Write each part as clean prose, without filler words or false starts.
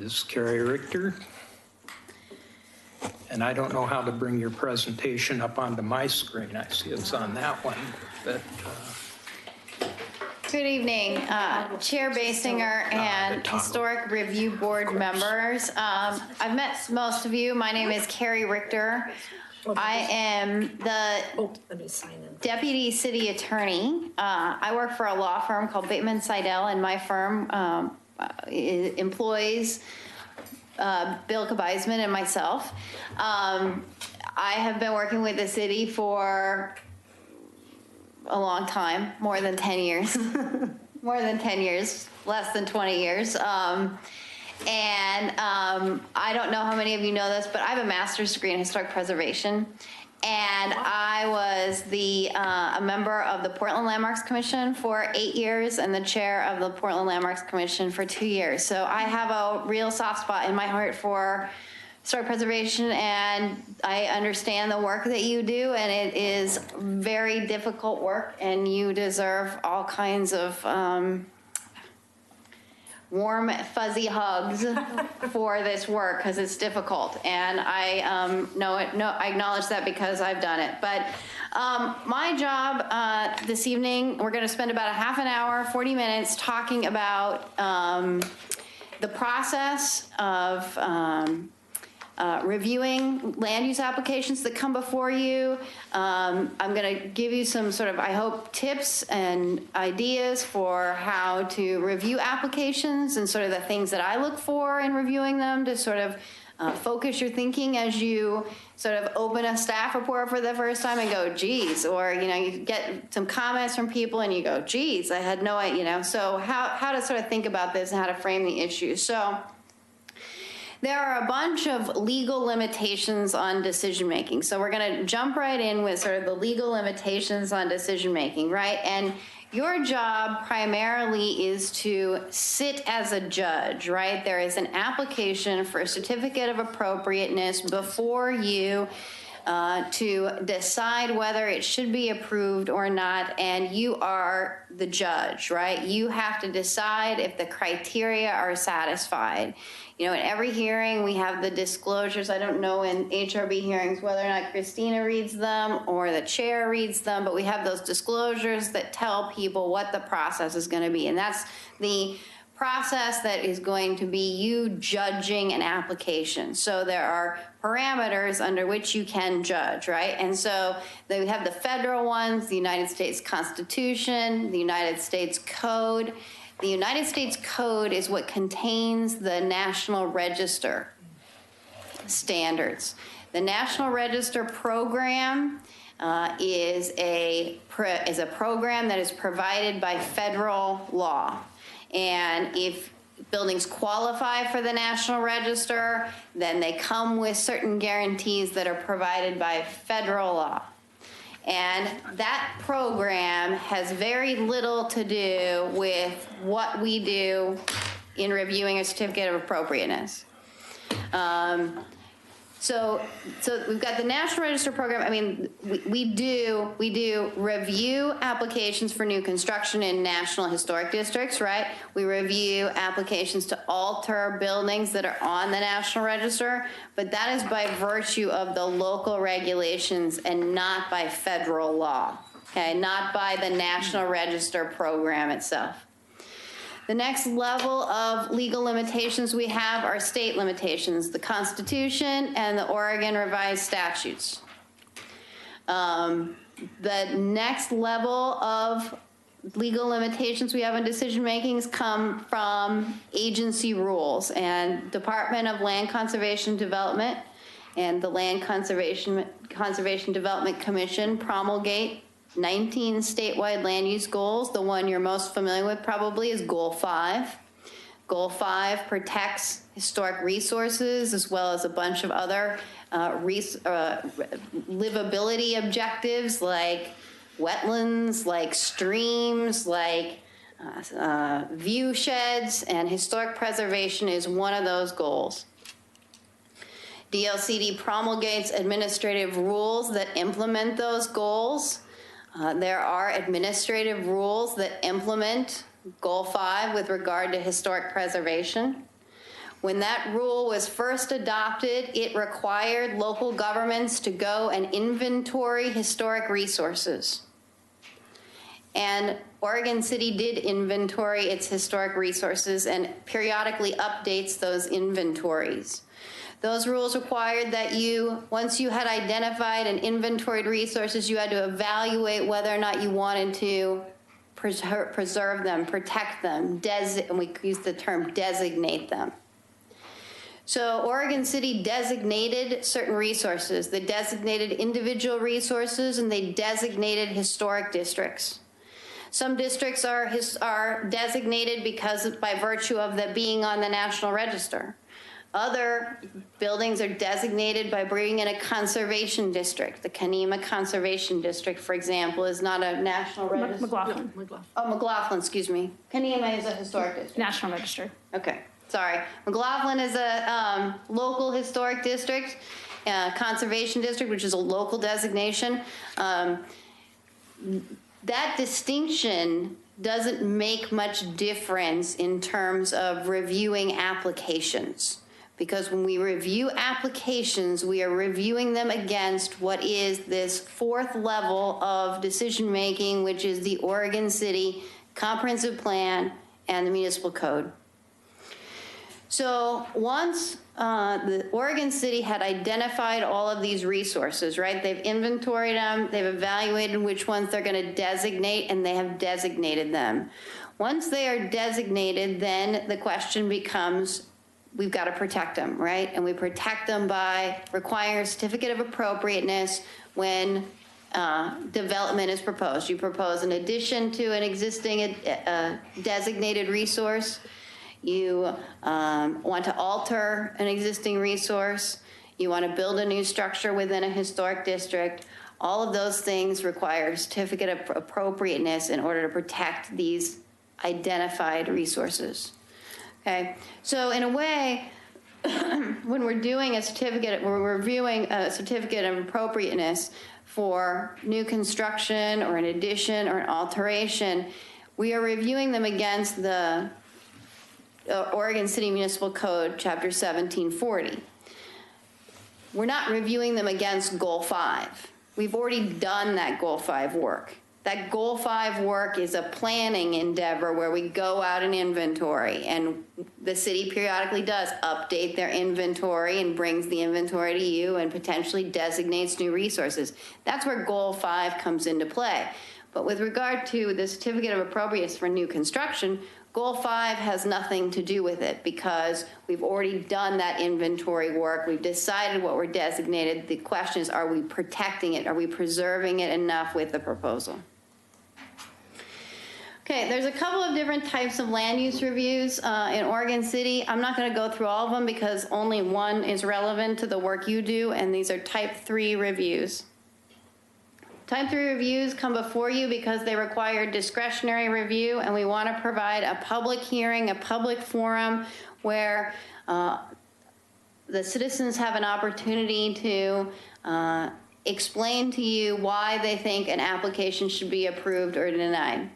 is Carrie Richter. And I don't know how to bring your presentation up onto my screen. I see it's on that one, but Good evening, Chair Basinger and Historic Review Board members. I've met most of you. My name is Carrie Richter. I am the Deputy City Attorney. I work for a law firm called Bateman Seidel, and my firm employs Bill Kabeisman and myself. I have been working with the city for a long time, more than 10 years, more than 10 years, less than 20 years. I don't know how many of you know this, but I have a master's degree in historic preservation. And I was a member of the Portland Landmarks Commission for 8 years and the chair of the Portland Landmarks Commission for 2 years. So I have a real soft spot in my heart for historic preservation, and I understand the work that you do, and it is very difficult work, and you deserve all kinds of warm, fuzzy hugs for this work because it's difficult, and I I acknowledge that because I've done it. But my job this evening, we're going to spend about a half an hour, 40 minutes talking about the process of reviewing land use applications that come before you. I'm going to give you some sort of, I hope, tips and ideas for how to review applications and sort of the things that I look for in reviewing them to sort of focus your thinking as you sort of open a staff report for the first time and go, geez, or, you get some comments from people and you go, geez, I had no idea, so how to sort of think about this and how to frame the issue. So there are a bunch of legal limitations on decision-making. So we're gonna jump right in with sort of the legal limitations on decision-making, right? And your job primarily is to sit as a judge, right? There is an application for a certificate of appropriateness before you to decide whether it should be approved or not, and you are the judge, right? You have to decide if the criteria are satisfied. In every hearing we have the disclosures. I don't know in HRB hearings whether or not Christina reads them or the chair reads them, but we have those disclosures that tell people what the process is going to be, and that's the process that is going to be you judging an application. So there are parameters under which you can judge, right? And so we have the federal ones, the United States Constitution, the United States Code. The United States Code is what contains the National Register standards. The National Register program is a program that is provided by federal law. And if buildings qualify for the National Register, then they come with certain guarantees that are provided by federal law. And that program has very little to do with what we do in reviewing a certificate of appropriateness. So we've got the National Register program. I mean, we do review applications for new construction in national historic districts, right? We review applications to alter buildings that are on the National Register, but that is by virtue of the local regulations and not by federal law, okay? Not by the National Register program itself. The next level of legal limitations we have are state limitations, the Constitution and the Oregon revised statutes. The next level of legal limitations we have in decision makings come from agency rules, and Department of Land Conservation Development and the Land Conservation Development Commission promulgate 19 statewide land use goals. The one you're most familiar with probably is Goal 5. Goal 5 protects historic resources as well as a bunch of other livability objectives like wetlands, like streams, like view sheds, and historic preservation is one of those goals. DLCD promulgates administrative rules that implement those goals. There are administrative rules that implement Goal 5 with regard to historic preservation. When that rule was first adopted, it required local governments to go and inventory historic resources. And Oregon City did inventory its historic resources and periodically updates those inventories. Those rules required that once you had identified and inventoried resources, you had to evaluate whether or not you wanted to preserve them, protect them, and we use the term designate them. So Oregon City designated certain resources. They designated individual resources, and they designated historic districts. Some districts are designated by virtue of being on the National Register. Other buildings are designated by bringing in a conservation district. The Kanema Conservation District, for example, is not a National Register. McLaughlin. Oh, McLaughlin, excuse me. Kanema is a historic district. National Register. Okay, sorry. McLaughlin is a local historic district, conservation district, which is a local designation. That distinction doesn't make much difference in terms of reviewing applications. Because when we review applications, we are reviewing them against what is this fourth level of decision-making, which is the Oregon City Comprehensive Plan and the Municipal Code. So once the Oregon City had identified all of these resources, right? They've inventoried them, they've evaluated which ones they're going to designate, and they have designated them. Once they are designated, then the question becomes, we've got to protect them, right? And we protect them by requiring a certificate of appropriateness when development is proposed. You propose an addition to an existing designated resource. You want to alter an existing resource. You want to build a new structure within a historic district. All of those things require a certificate of appropriateness in order to protect these identified resources. Okay, so in a way, when we're doing a certificate, we're reviewing a certificate of appropriateness for new construction or an addition or an alteration, we are reviewing them against the Oregon City Municipal Code, Chapter 1740. We're not reviewing them against Goal 5. We've already done that Goal 5 work. That Goal 5 work is a planning endeavor where we go out and inventory, and the city periodically does update their inventory and brings the inventory to you and potentially designates new resources. That's where Goal 5 comes into play. But with regard to the certificate of appropriateness for new construction, Goal 5 has nothing to do with it because we've already done that inventory work. We've decided what we're designated. The question is, are we protecting it? Are we preserving it enough with the proposal? Okay, there's a couple of different types of land use reviews in Oregon City. I'm not going to go through all of them because only one is relevant to the work you do, and these are Type 3 reviews. Type 3 reviews come before you because they require discretionary review, and we want to provide a public hearing, a public forum where the citizens have an opportunity to explain to you why they think an application should be approved or denied.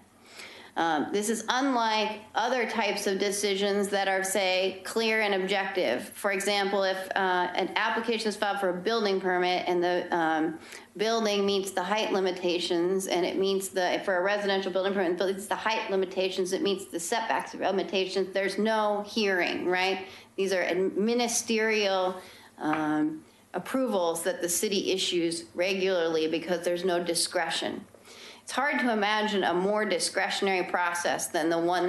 This is unlike other types of decisions that are, say, clear and objective. For example, if an application is filed for a building permit and the building meets the height limitations and it meets for a residential building permit, it meets the height limitations, it meets the setbacks limitations, there's no hearing, right? These are ministerial approvals that the city issues regularly because there's no discretion. It's hard to imagine a more discretionary process than the one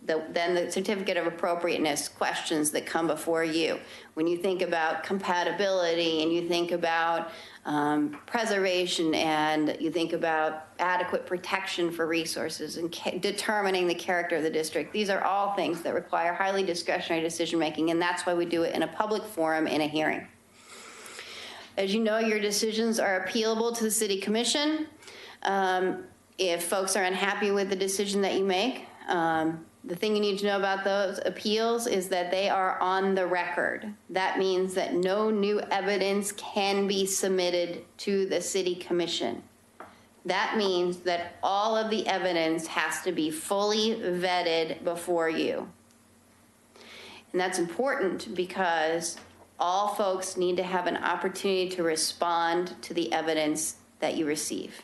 than the certificate of appropriateness questions that come before you. When you think about compatibility and you think about preservation and you think about adequate protection for resources and determining the character of the district, these are all things that require highly discretionary decision making, and that's why we do it in a public forum in a hearing. As you know, your decisions are appealable to the City Commission. If folks are unhappy with the decision that you make, the thing you need to know about those appeals is that they are on the record. That means that no new evidence can be submitted to the City Commission. That means that all of the evidence has to be fully vetted before you. And that's important because all folks need to have an opportunity to respond to the evidence that you receive.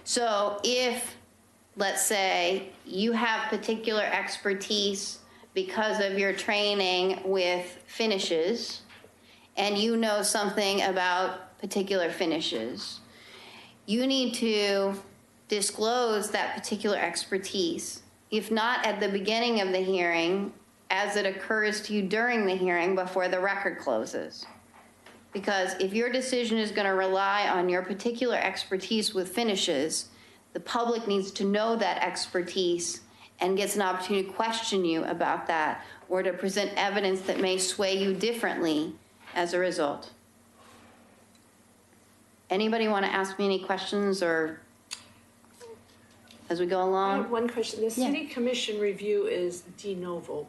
So if, let's say, you have particular expertise because of your training with finishes, and you know something about particular finishes, you need to disclose that particular expertise, if not at the beginning of the hearing, as it occurs to you during the hearing before the record closes. Because if your decision is going to rely on your particular expertise with finishes, the public needs to know that expertise and gets an opportunity to question you about that or to present evidence that may sway you differently as a result. Anybody want to ask me any questions or as we go I along? have one question. The Yeah. city commission review is de novo.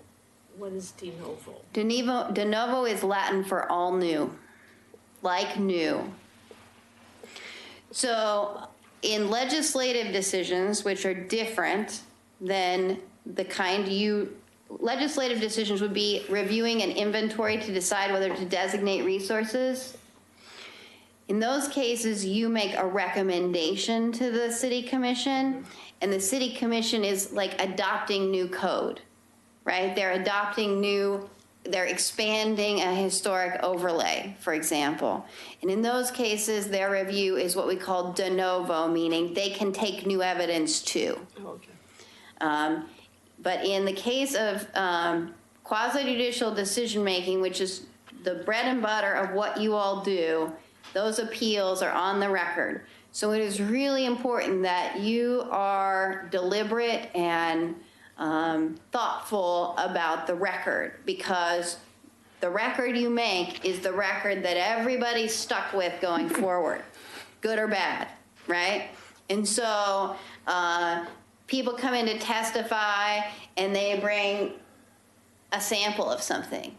What is de novo? De novo is Latin for all new, like new. So in legislative decisions, which are different than the kind legislative decisions would be reviewing an inventory to decide whether to designate resources. In those cases, you make a recommendation to the city commission, and the city commission is like adopting new code, right? They're expanding a historic overlay, for example. And in those cases, their review is what we call de novo, meaning they can take new evidence too. Oh, okay. But in the case of quasi-judicial decision-making, which is the bread and butter of what you all do, those appeals are on the record. So it is really important that you are deliberate and thoughtful about the record, because the record you make is the record that everybody's stuck with going forward, good or bad, right? And so people come in to testify and they bring a sample of something.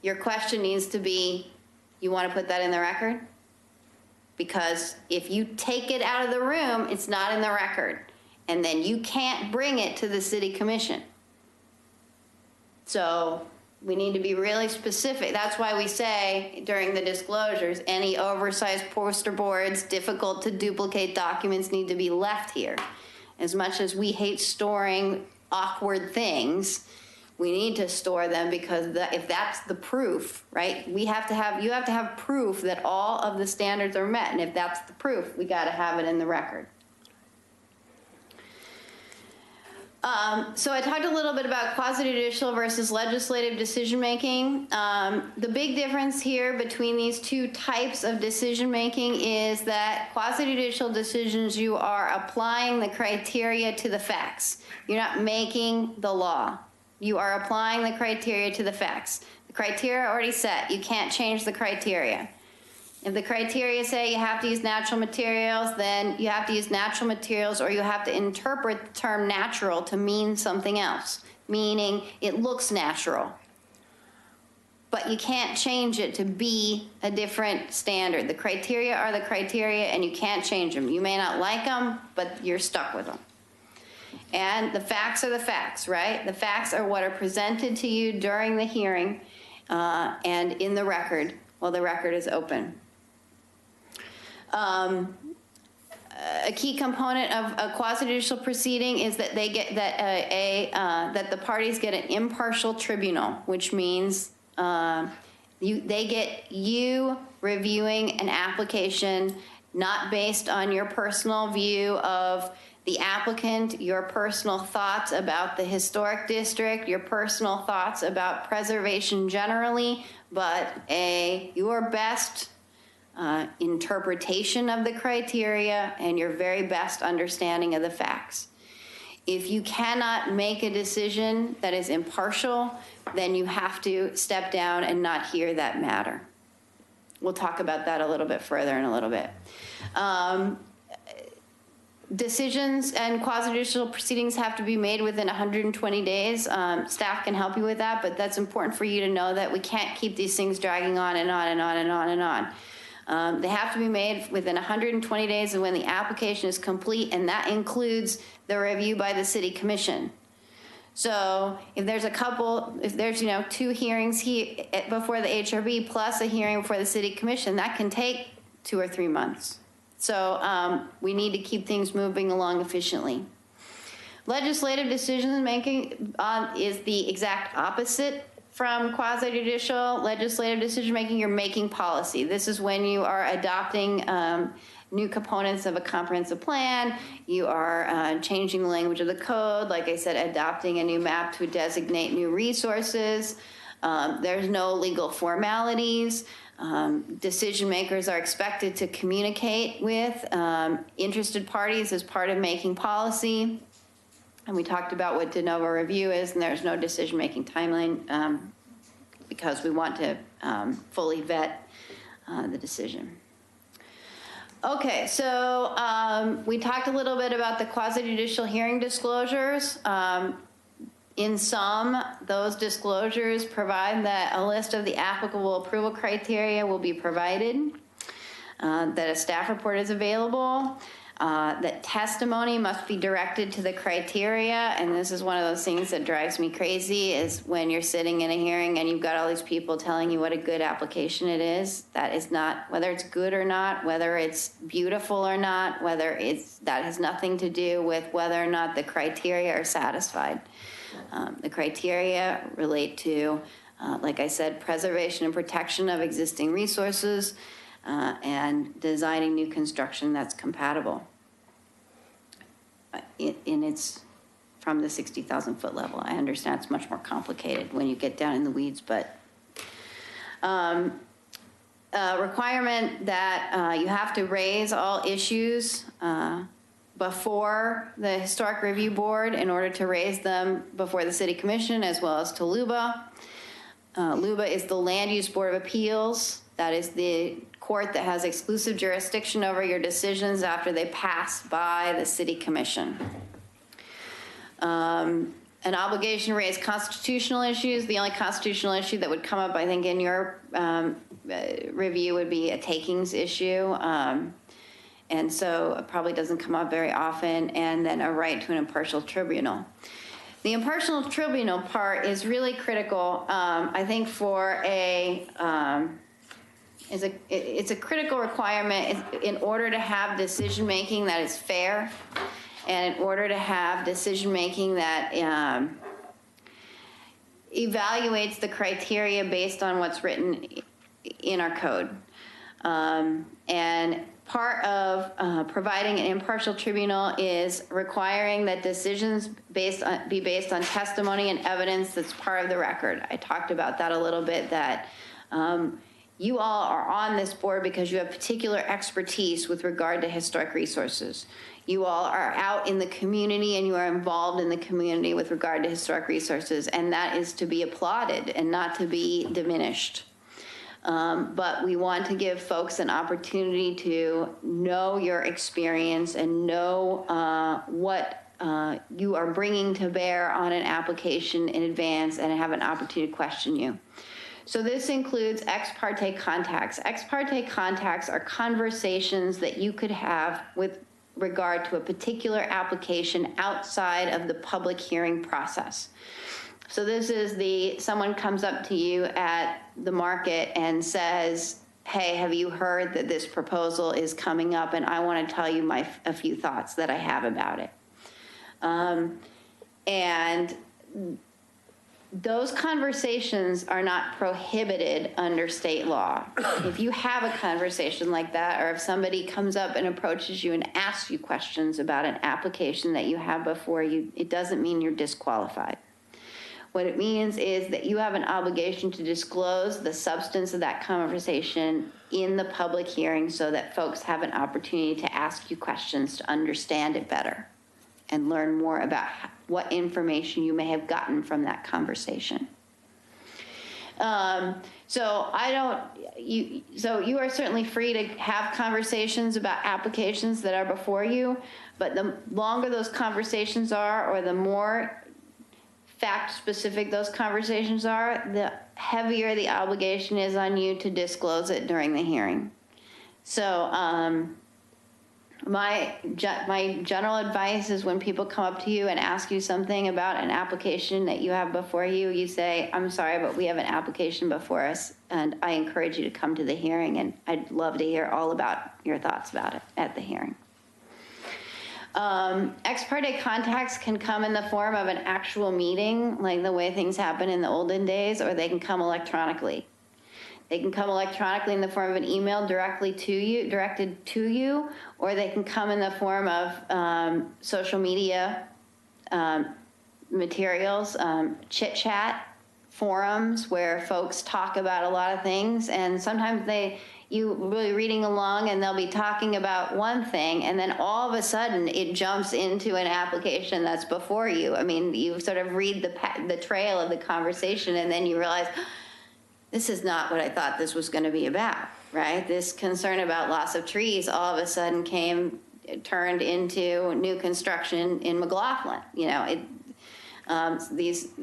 Your question needs to be, you want to put that in the record? Because if you take it out of the room, it's not in the record. And then you can't bring it to the city commission. So we need to be really specific. That's why we say during the disclosures, any oversized poster boards, difficult to duplicate documents need to be left here. As much as we hate storing awkward things, we need to store them because if that's the proof, right? You have to have proof that all of the standards are met. And if that's the proof, we got to have it in the record. So I talked a little bit about quasi-judicial versus legislative decision-making. The big difference here between these two types of decision-making is that quasi-judicial decisions, you are applying the criteria to the facts. You're not making the law. You are applying the criteria to the facts. The criteria are already set. You can't change the criteria. If the criteria say you have to use natural materials, then you have to use natural materials, or you have to interpret the term natural to mean something else, meaning it looks natural. But you can't change it to be a different standard. The criteria are the criteria, and you can't change them. You may not like them, but you're stuck with them. And the facts are the facts, right? The facts are what are presented to you during the hearing and in the record while the record is open. A key component of a quasi-judicial proceeding is that they get that the parties get an impartial tribunal, which means they get you reviewing an application not based on your personal view of the applicant, your personal thoughts about the historic district, your personal thoughts about preservation generally, but your best interpretation of the criteria and your very best understanding of the facts. If you cannot make a decision that is impartial, then you have to step down and not hear that matter. We'll talk about that a little bit further in a little bit. Decisions and quasi-judicial proceedings have to be made within 120 days. Staff can help you with that, but that's important for you to know that we can't keep these things dragging on and on and on and on and on. They have to be made within 120 days of when the application is complete, and that includes the review by the city commission. So if there's two hearings here before the HRB plus a hearing before the city commission, that can take 2 or 3 months. So we need to keep things moving along efficiently. Legislative decision making is the exact opposite from quasi-judicial. Legislative decision making, you're making policy. This is when you are adopting new components of a comprehensive plan. You are changing the language of the code. Like I said, adopting a new map to designate new resources. There's no legal formalities. Decision makers are expected to communicate with interested parties as part of making policy. And we talked about what de novo review is, and there's no decision-making timeline because we want to fully vet the decision. Okay, so we talked a little bit about the quasi-judicial hearing disclosures. In sum, those disclosures provide that a list of the applicable approval criteria will be provided, that a staff report is available, that testimony must be directed to the criteria, and this is one of those things that drives me crazy, is when you're sitting in a hearing and you've got all these people telling you what a good application it is. That is not, whether it's good or not, whether it's beautiful or not, that has nothing to do with whether or not the criteria are satisfied. The criteria relate to, like I said, preservation and protection of existing resources, and designing new construction that's compatible. It's from the 60,000 foot level. I understand it's much more complicated when you get down in the weeds, but requirement that you have to raise all issues before the Historic Review Board in order to raise them before the City Commission as well as to LUBA. LUBA is the Land Use Board of Appeals. That is the court that has exclusive jurisdiction over your decisions after they pass by the City Commission. An obligation to raise constitutional issues. The only constitutional issue that would come up, I think, in your review would be a takings issue. And so it probably doesn't come up very often. And then a right to an impartial tribunal. The impartial tribunal part is really critical, I think, for it's a critical requirement in order to have decision-making that is fair, and in order to have decision-making that evaluates the criteria based on what's written in our code. And part of providing an impartial tribunal is requiring that decisions be based on testimony and evidence that's part of the record. I talked about that a little bit, that you all are on this board because you have particular expertise with regard to historic resources. You all are out in the community and you are involved in the community with regard to historic resources, and that is to be applauded and not to be diminished. But we want to give folks an opportunity to know your experience and know what you are bringing to bear on an application in advance and have an opportunity to question you. So this includes ex parte contacts. Ex parte contacts are conversations that you could have with regard to a particular application outside of the public hearing process. So this is someone comes up to you at the market and says, hey, have you heard that this proposal is coming up, and I want to tell you a few thoughts that I have about it. And those conversations are not prohibited under state law. If you have a conversation like that, or if somebody comes up and approaches you and asks you questions about an application that you have before you, it doesn't mean you're disqualified. What it means is that you have an obligation to disclose the substance of that conversation in the public hearing so that folks have an opportunity to ask you questions to understand it better and learn more about what information you may have gotten from that conversation. So you are certainly free to have conversations about applications that are before you, but the longer those conversations are, or the more fact-specific those conversations are, the heavier the obligation is on you to disclose it during the hearing. So My general advice is when people come up to you and ask you something about an application that you have before you, you say, I'm sorry, but we have an application before us, and I encourage you to come to the hearing, and I'd love to hear all about your thoughts about it at the hearing. Ex parte contacts can come in the form of an actual meeting, like the way things happen in the olden days, or they can come electronically. They can come electronically in the form of an email directed to you, or they can come in the form of social media materials, chit chat forums where folks talk about a lot of things, and sometimes you really reading along and they'll be talking about one thing, and then all of a sudden it jumps into an application that's before you. I mean, you sort of read the trail of the conversation, and then you realize, this is not what I thought this was going to be about, right? This concern about loss of trees all of a sudden turned into new construction in McLaughlin. You know,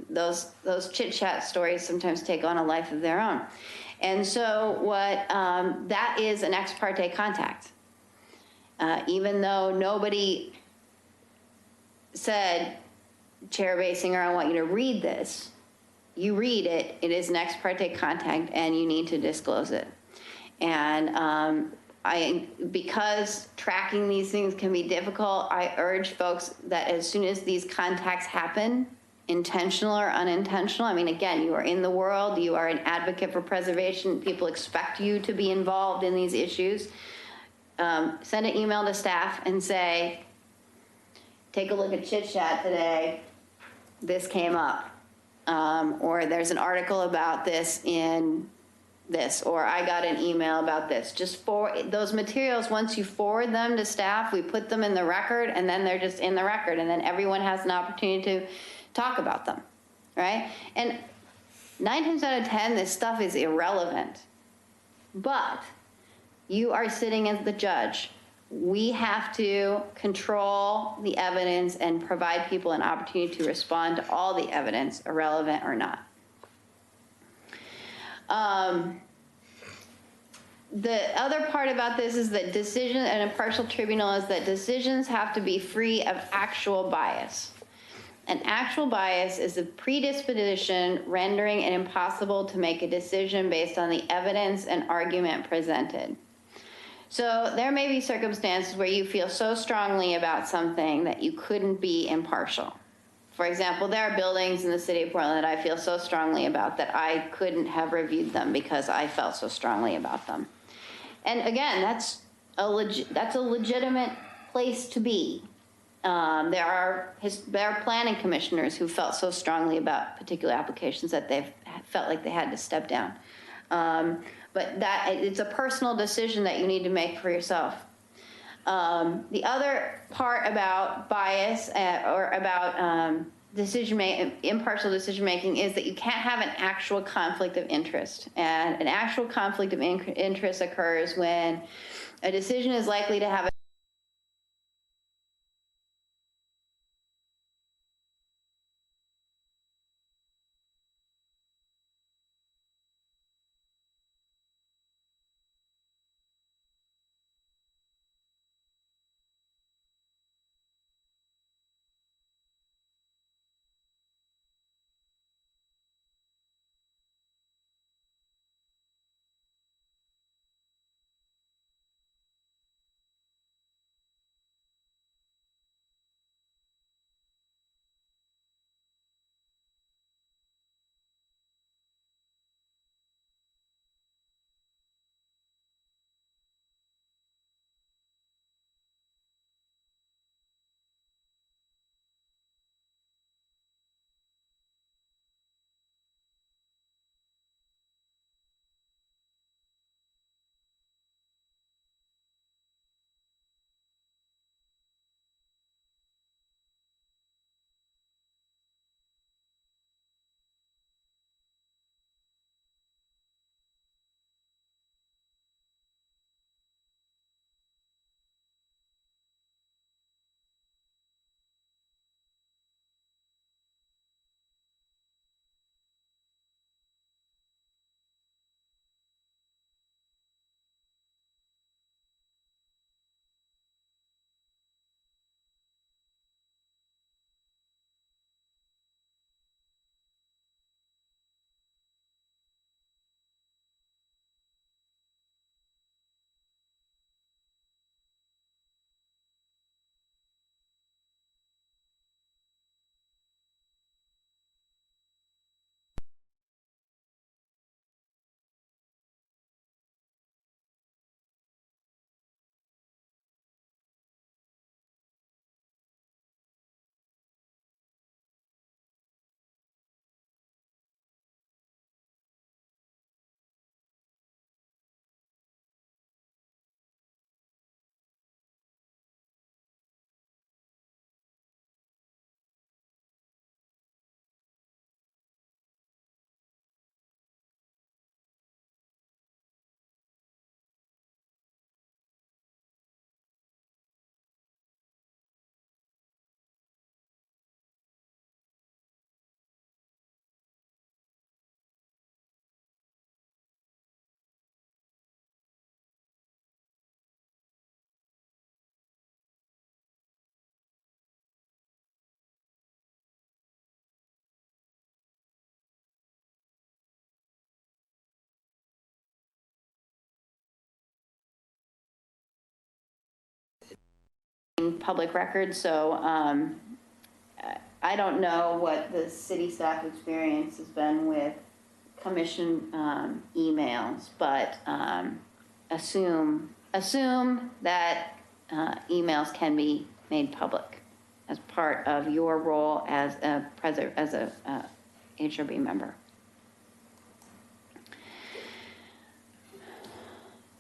those chit chat stories sometimes take on a life of their own. And so that is an ex parte contact. Even though nobody said, Chair Basinger, I want you to read this, you read it, it is an ex parte contact, and you need to disclose it. And because tracking these things can be difficult, I urge folks that as soon as these contacts happen, intentional or unintentional, I mean, again, you are in the world, you are an advocate for preservation, people expect you to be involved in these issues, send an email to staff and say, take a look at Chit Chat today, this came up. Or there's an article about this in this, or I got an email about this. Just for those materials, once you forward them to staff, we put them in the record, and then they're just in the record, and then everyone has an opportunity to talk about them, right? And 9 times out of 10, this stuff is irrelevant. But you are sitting as the judge. We have to control the evidence and provide people an opportunity to respond to all the evidence, irrelevant or not. The other part about this is that an impartial tribunal is that decisions have to be free of actual bias. An actual bias is a predisposition rendering it impossible to make a decision based on the evidence and argument presented. So there may be circumstances where you feel so strongly about something that you couldn't be impartial. For example, there are buildings in the city of Portland that I feel so strongly about that I couldn't have reviewed them because I felt so strongly about them. And again, that's a legitimate place to be. There are planning commissioners who felt so strongly about particular applications that they've felt like they had to step down. But it's a personal decision that you need to make for yourself. The other part about bias or about impartial decision making is that you can't have an actual conflict of interest. And an actual conflict of interest occurs when a decision is likely to have a being public record, so I don't know what the city staff experience has been with commission emails, but assume that emails can be made public as part of your role as a HRB member.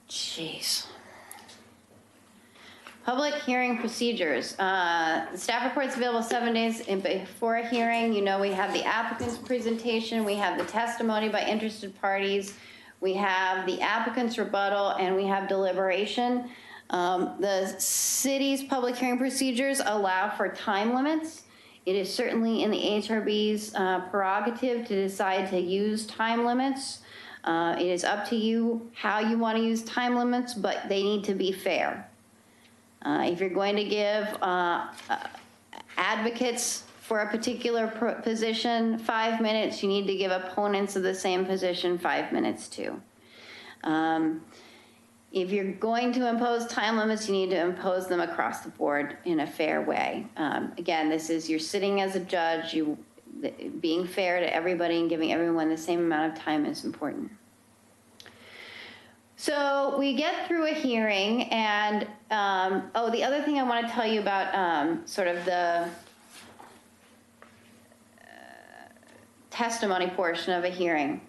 Jeez. Public hearing procedures. The staff report's available 7 days before a hearing. You know, we have the applicant's presentation, we have the testimony by interested parties, we have the applicant's rebuttal, and we have deliberation. The city's public hearing procedures allow for time limits. It is certainly in the HRB's prerogative to decide to use time limits. It is up to you how you want to use time limits, but they need to be fair. If you're going to give advocates for a particular position 5 minutes, you need to give opponents of the same position 5 minutes too. If you're going to impose time limits, you need to impose them across the board in a fair way. Again, this is, you're sitting as a judge, being fair to everybody and giving everyone the same amount of time is important. So we get through a hearing, and the other thing I want to tell you about sort of the testimony portion of a hearing.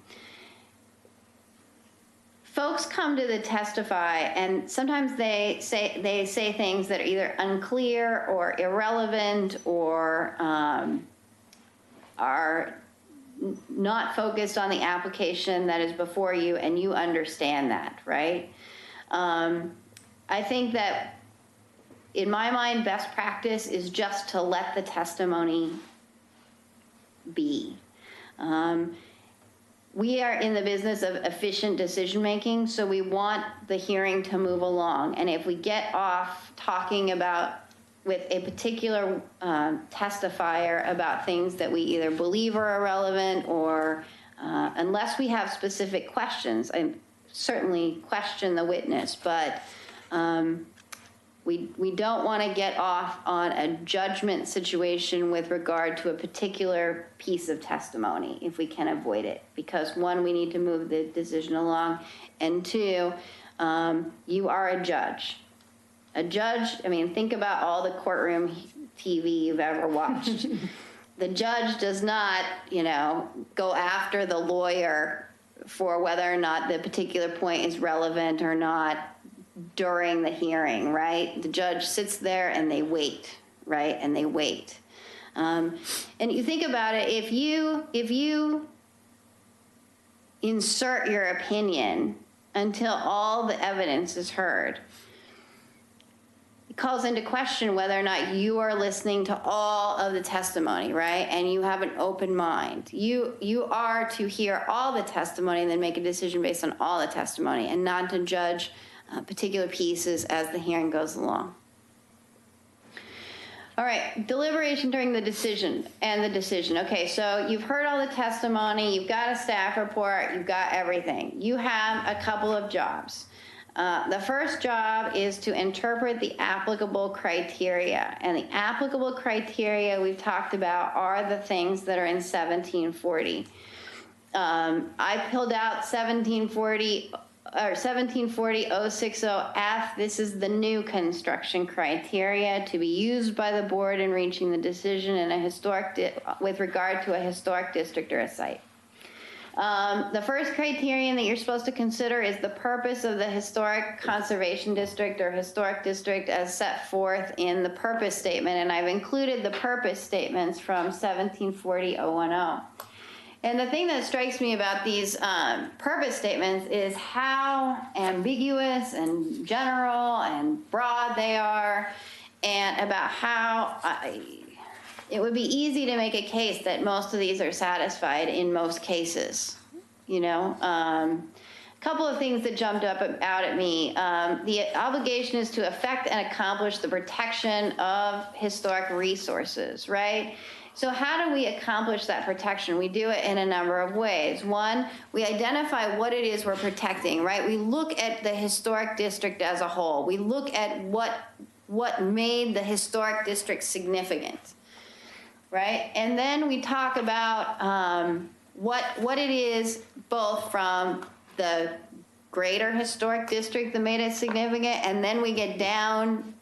Folks come to testify, and sometimes they say things that are either unclear or irrelevant or are not focused on the application that is before you, and you understand that, right? I think that, in my mind, best practice is just to let the testimony be. We are in the business of efficient decision-making, so we want the hearing to move along. And if we get off talking about, with a particular testifier about things that we either believe are irrelevant or unless we have specific questions, I certainly question the witness, but we don't want to get off on a judgment situation with regard to a particular piece of testimony if we can avoid it. Because one, we need to move the decision along, and two, you are a judge. A judge, I mean, think about all the courtroom TV you've ever watched. The judge does not, go after the lawyer for whether or not the particular point is relevant or not during the hearing, right? The judge sits there and they wait, right? And they wait. And you think about it, if you insert your opinion until all the evidence is heard, it calls into question whether or not you are listening to all of the testimony, right? And you have an open mind. You are to hear all the testimony and then make a decision based on all the testimony, and not to judge particular pieces as the hearing goes along. All right, deliberation during the decision. Okay, so you've heard all the testimony, you've got a staff report, you've got everything. You have a couple of jobs. The first job is to interpret the applicable criteria. And the applicable criteria we've talked about are the things that are in 1740. I pulled out 1740-060F. This is the new construction criteria to be used by the board in reaching the decision in with regard to a historic district or a site. The first criterion that you're supposed to consider is the purpose of the historic conservation district or historic district as set forth in the purpose statement, and I've included the purpose statements from 1740-010. And the thing that strikes me about these purpose statements is how ambiguous and general and broad they are, and about how it would be easy to make a case that most of these are satisfied in most cases. A couple of things that jumped out at me. The obligation is to effect and accomplish the protection of historic resources, right? So how do we accomplish that protection? We do it in a number of ways. One, we identify what it is we're protecting, right? We look at the historic district as a whole. We look at what what made the historic district significant, right? And then we talk about what it is, both from the greater historic district that made it significant, and then we get down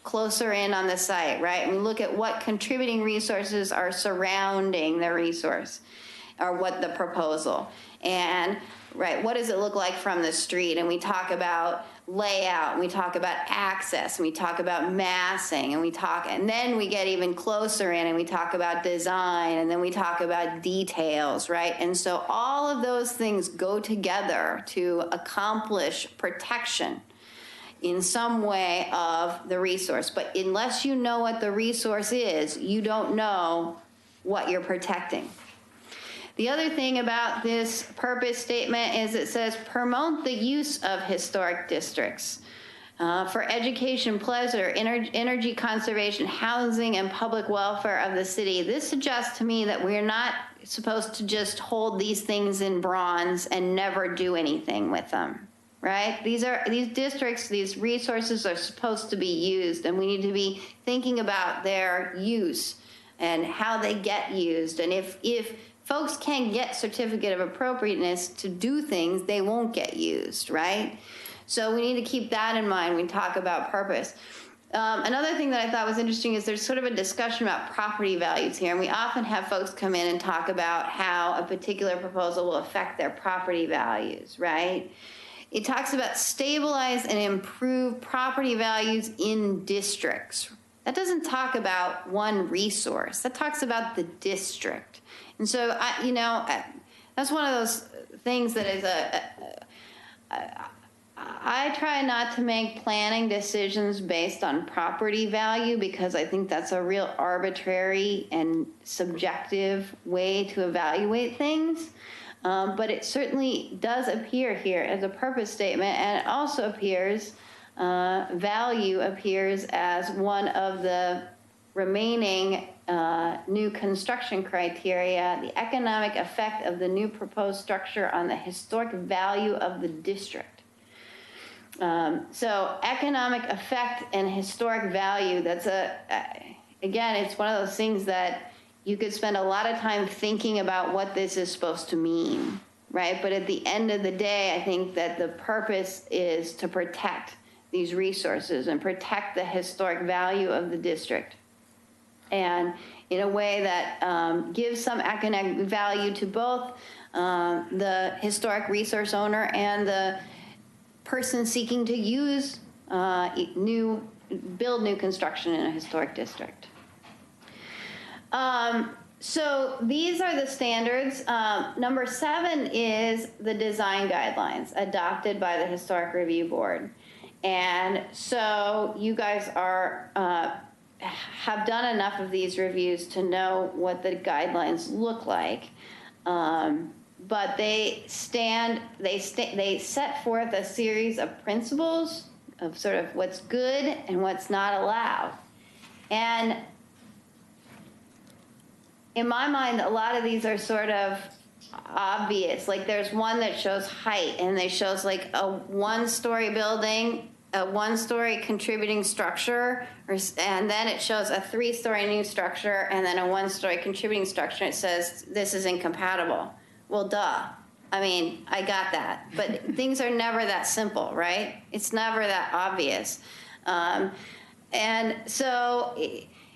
closer in on the site, right? And we look at what contributing resources are surrounding the resource or what the proposal. And, right, what does it look like from the street? And we talk about layout, and we talk about access, and we talk about massing, and then we get even closer in and we talk about design, and then we talk about details, right? And so all of those things go together to accomplish protection in some way of the resource. But unless you know what the resource is, you don't know what you're protecting. The other thing about this purpose statement is it says promote the use of historic districts for education, pleasure, energy conservation, housing, and public welfare of the city. This suggests to me that we're not supposed to just hold these things in bronze and never do anything with them. Right? These districts, these resources are supposed to be used, and we need to be thinking about their use and how they get used. And if folks can't get certificate of appropriateness to do things, they won't get used, right? So we need to keep that in mind when we talk about purpose. Another thing that I thought was interesting is there's sort of a discussion about property values here, and we often have folks come in and talk about how a particular proposal will affect their property values, right? It talks about stabilize and improve property values in districts. That doesn't talk about one resource. That talks about the district. And so, that's one of those things that is I try not to make planning decisions based on property value because I think that's a real arbitrary and subjective way to evaluate things. But it certainly does appear here as a purpose statement, and it also appears, value appears as one of the remaining new construction criteria, the economic effect of the new proposed structure on the historic value of the district. So economic effect and historic value, that's again, it's one of those things that you could spend a lot of time thinking about what this is supposed to mean, right? But at the end of the day, I think that the purpose is to protect these resources and protect the historic value of the district. And in a way that gives some economic value to both the historic resource owner and the person seeking to use build new construction in a historic district. So these are the standards. Number 7 is the design guidelines adopted by the Historic Review Board. And so you guys have done enough of these reviews to know what the guidelines look like. But they set forth a series of principles of sort of what's good and what's not allowed. And in my mind, a lot of these are sort of obvious. Like there's one that shows height, and they shows like a one-story building, a one-story contributing structure, and then it shows a 3-story new structure, and then a 1-story contributing structure. It says this is incompatible. Well, duh. I mean, I got that. But things are never that simple, right? It's never that obvious. And so,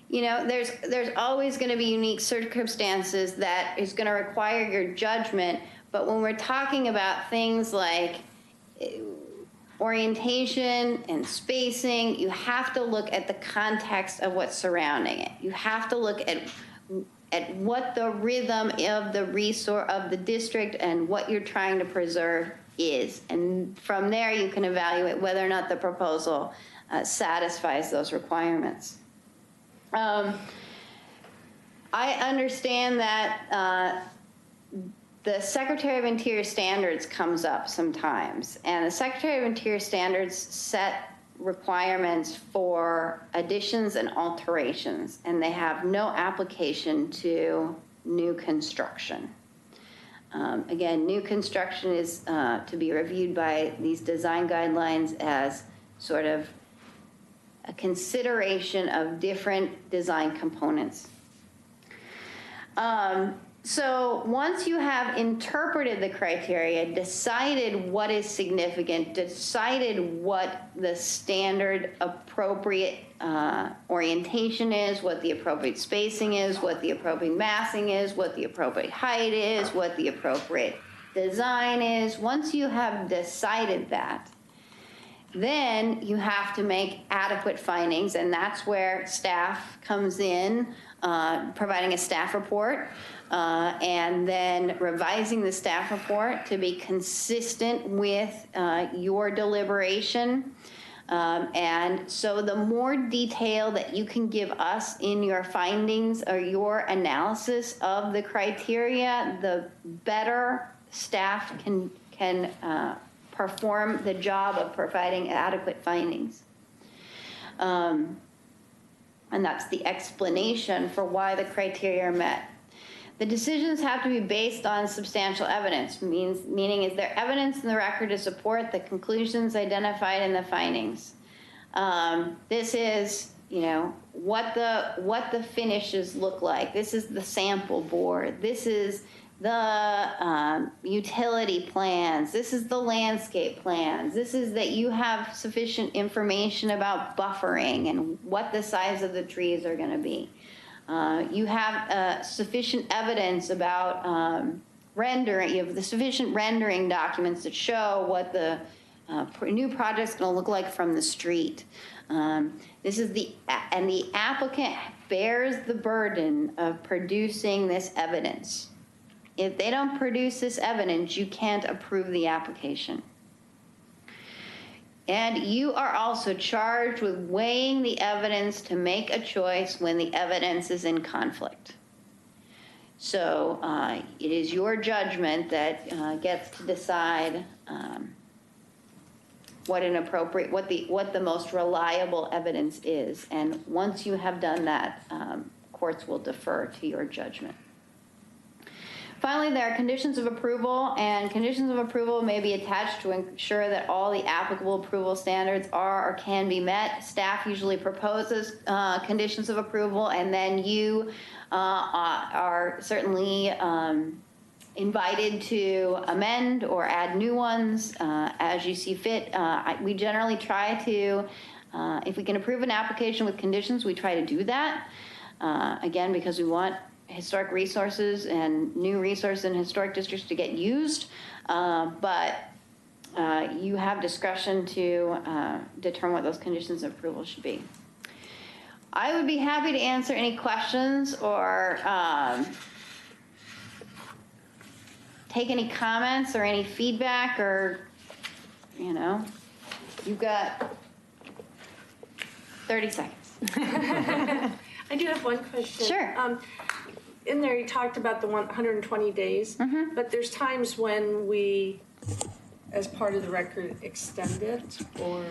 there's always going to be unique circumstances that is going to require your judgment. But when we're talking about things like orientation and spacing, you have to look at the context of what's surrounding it. You have to look at what the rhythm of the resource of the district and what you're trying to preserve is. And from there, you can evaluate whether or not the proposal satisfies those requirements. I understand that the Secretary of Interior standards comes up sometimes, and the Secretary of Interior standards set requirements for additions and alterations, and they have no application to new construction. Again, new construction is to be reviewed by these design guidelines as sort of a consideration of different design components. So once you have interpreted the criteria, decided what is significant, decided what the standard appropriate orientation is, what the appropriate spacing is, what the appropriate massing is, what the appropriate height is, what the appropriate design is, once you have decided that, then you have to make adequate findings, and that's where staff comes in, providing a staff report, and then revising the staff report to be consistent with your deliberation. And so the more detail that you can give us in your findings or your analysis of the criteria, the better staff can perform the job of providing adequate findings. And that's the explanation for why the criteria are met. The decisions have to be based on substantial evidence, meaning is there evidence in the record to support the conclusions identified in the findings? This is, what the finishes look like. This is the sample board. This is the utility plans. This is the landscape plans. This is that you have sufficient information about buffering and what the size of the trees are going to be. You have sufficient evidence about rendering. You have the sufficient rendering documents that show what the new project's going to look like from the street. This is the applicant bears the burden of producing this evidence. If they don't produce this evidence, you can't approve the application. And you are also charged with weighing the evidence to make a choice when the evidence is in conflict. So it is your judgment that gets to decide what the most reliable evidence is. And once you have done that, courts will defer to your judgment. Finally, there are conditions of approval, and conditions of approval may be attached to ensure that all the applicable approval standards are or can be met. Staff usually proposes conditions of approval, and then you are certainly invited to amend or add new ones as you see fit. We generally try to, if we can approve an application with conditions, we try to do that. Again, because we want historic resources and new resources in historic districts to get used, but you have discretion to determine what those conditions of approval should be. I would be happy to answer any questions or take any comments or any feedback, or, you've got 30 seconds. I do have one question. Sure. In there, you talked about the 120 days, but there's times when we, as part of the record, extend it, or?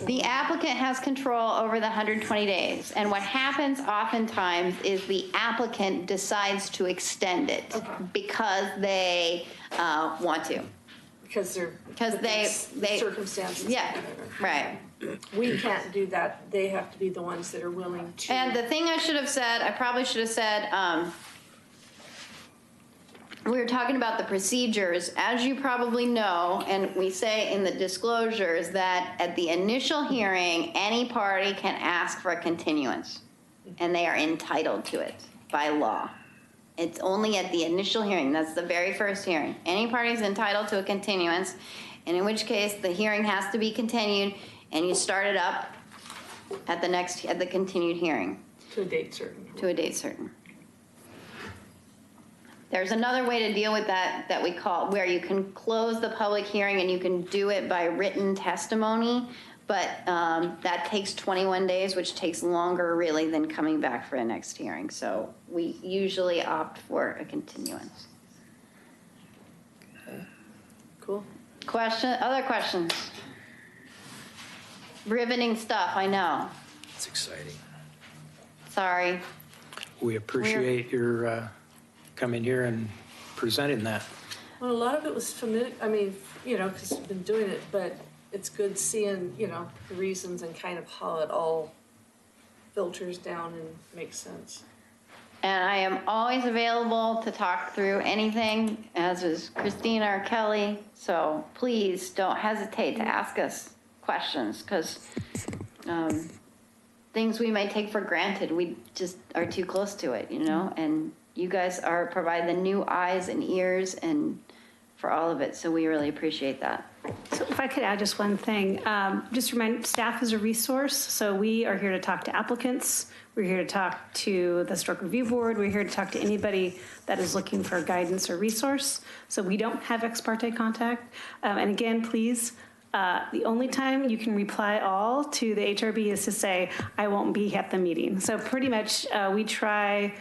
The applicant has control over the 120 days, and what happens oftentimes is the applicant decides to extend it because they want to. Because they circumstances. Yeah, right. We can't do that. They have to be the ones that are willing to. And the thing I probably should have said, we were talking about the procedures. As you probably know, and we say in the disclosures, that at the initial hearing, any party can ask for a continuance, and they are entitled to it by law. It's only at the initial hearing. That's the very first hearing. Any party is entitled to a continuance, and in which case the hearing has to be continued, and you start it up at the continued hearing. To a date certain. To a date certain. There's another way to deal with that we call, where you can close the public hearing and you can do it by written testimony, but that takes 21 days, which takes longer really than coming back for a next hearing. So we usually opt for a continuance. Cool. Other questions? Riveting stuff, I know. It's exciting. Sorry. We appreciate your coming here and presenting that. Well, a lot of it was familiar. I mean, because I've been doing it, but it's good seeing, the reasons and kind of how it all filters down and makes sense. And I am always available to talk through anything, as is Christina or Kelly. So please don't hesitate to ask us questions, because things we might take for granted, we just are too close to it, you know? And you guys provide the new eyes and ears and for all of it. So we really appreciate that. So if I could add just one thing, just remind staff is a resource. So we are here to talk to applicants. We're here to talk to the Historic Review Board. We're here to talk to anybody that is looking for guidance or resource. So we don't have ex parte contact. And again, please, the only time you can reply all to the HRB is to say, I won't be at the meeting. So pretty much we try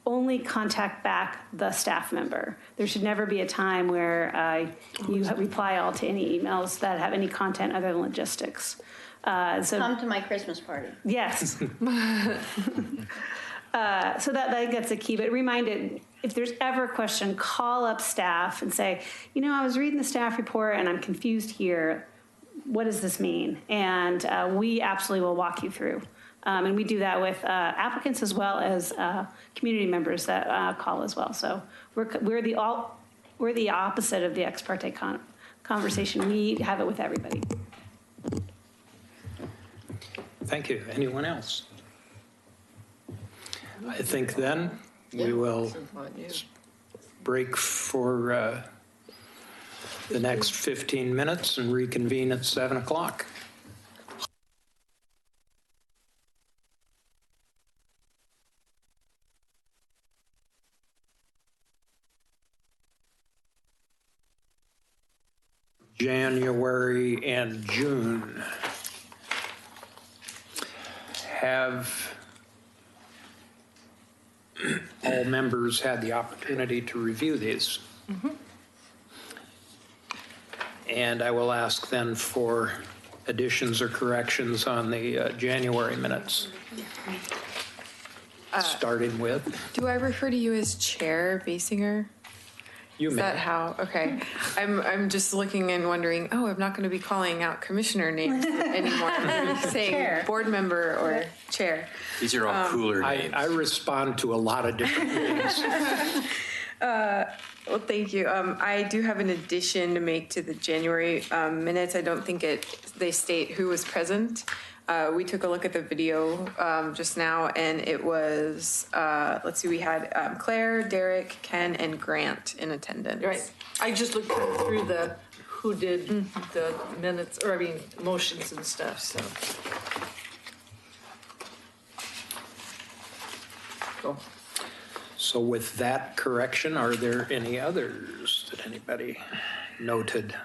only contact back the staff member. There should never be a time where you reply all to any emails that have any content other than logistics. So Come to my Christmas party. yes. So that gets a key, but reminded, if there's ever a question, call up staff and say, you know, I was reading the staff report and I'm confused here. What does this mean? And we absolutely will walk you through. And we do that with applicants as well as community members that call as well. So we're the opposite of the ex parte conversation. We have it with everybody. Thank you. Anyone else? I think then we will break for the next 15 minutes and reconvene at 7 o'clock. January and June. Have all members had the opportunity to review these? Mm-hmm. And I will ask then for additions or corrections on the January minutes. Starting with? Do I refer to you as Chair Basinger? You Is may. that how? Okay. I'm just looking and wondering, oh, I'm not going to be calling out commissioner names anymore. I'm saying board member or chair. These are all cooler names. I respond to a lot of different names. Well, thank you. I do have an addition to make to the January minutes. I don't think they state who was present. We took a look at the video just now, and it was, let's see, we had Claire, Derek, Ken, and Grant in attendance. Right. I just looked through the who did the minutes, or I mean, motions and stuff, so. Cool. So with that correction, are there any others that anybody noted?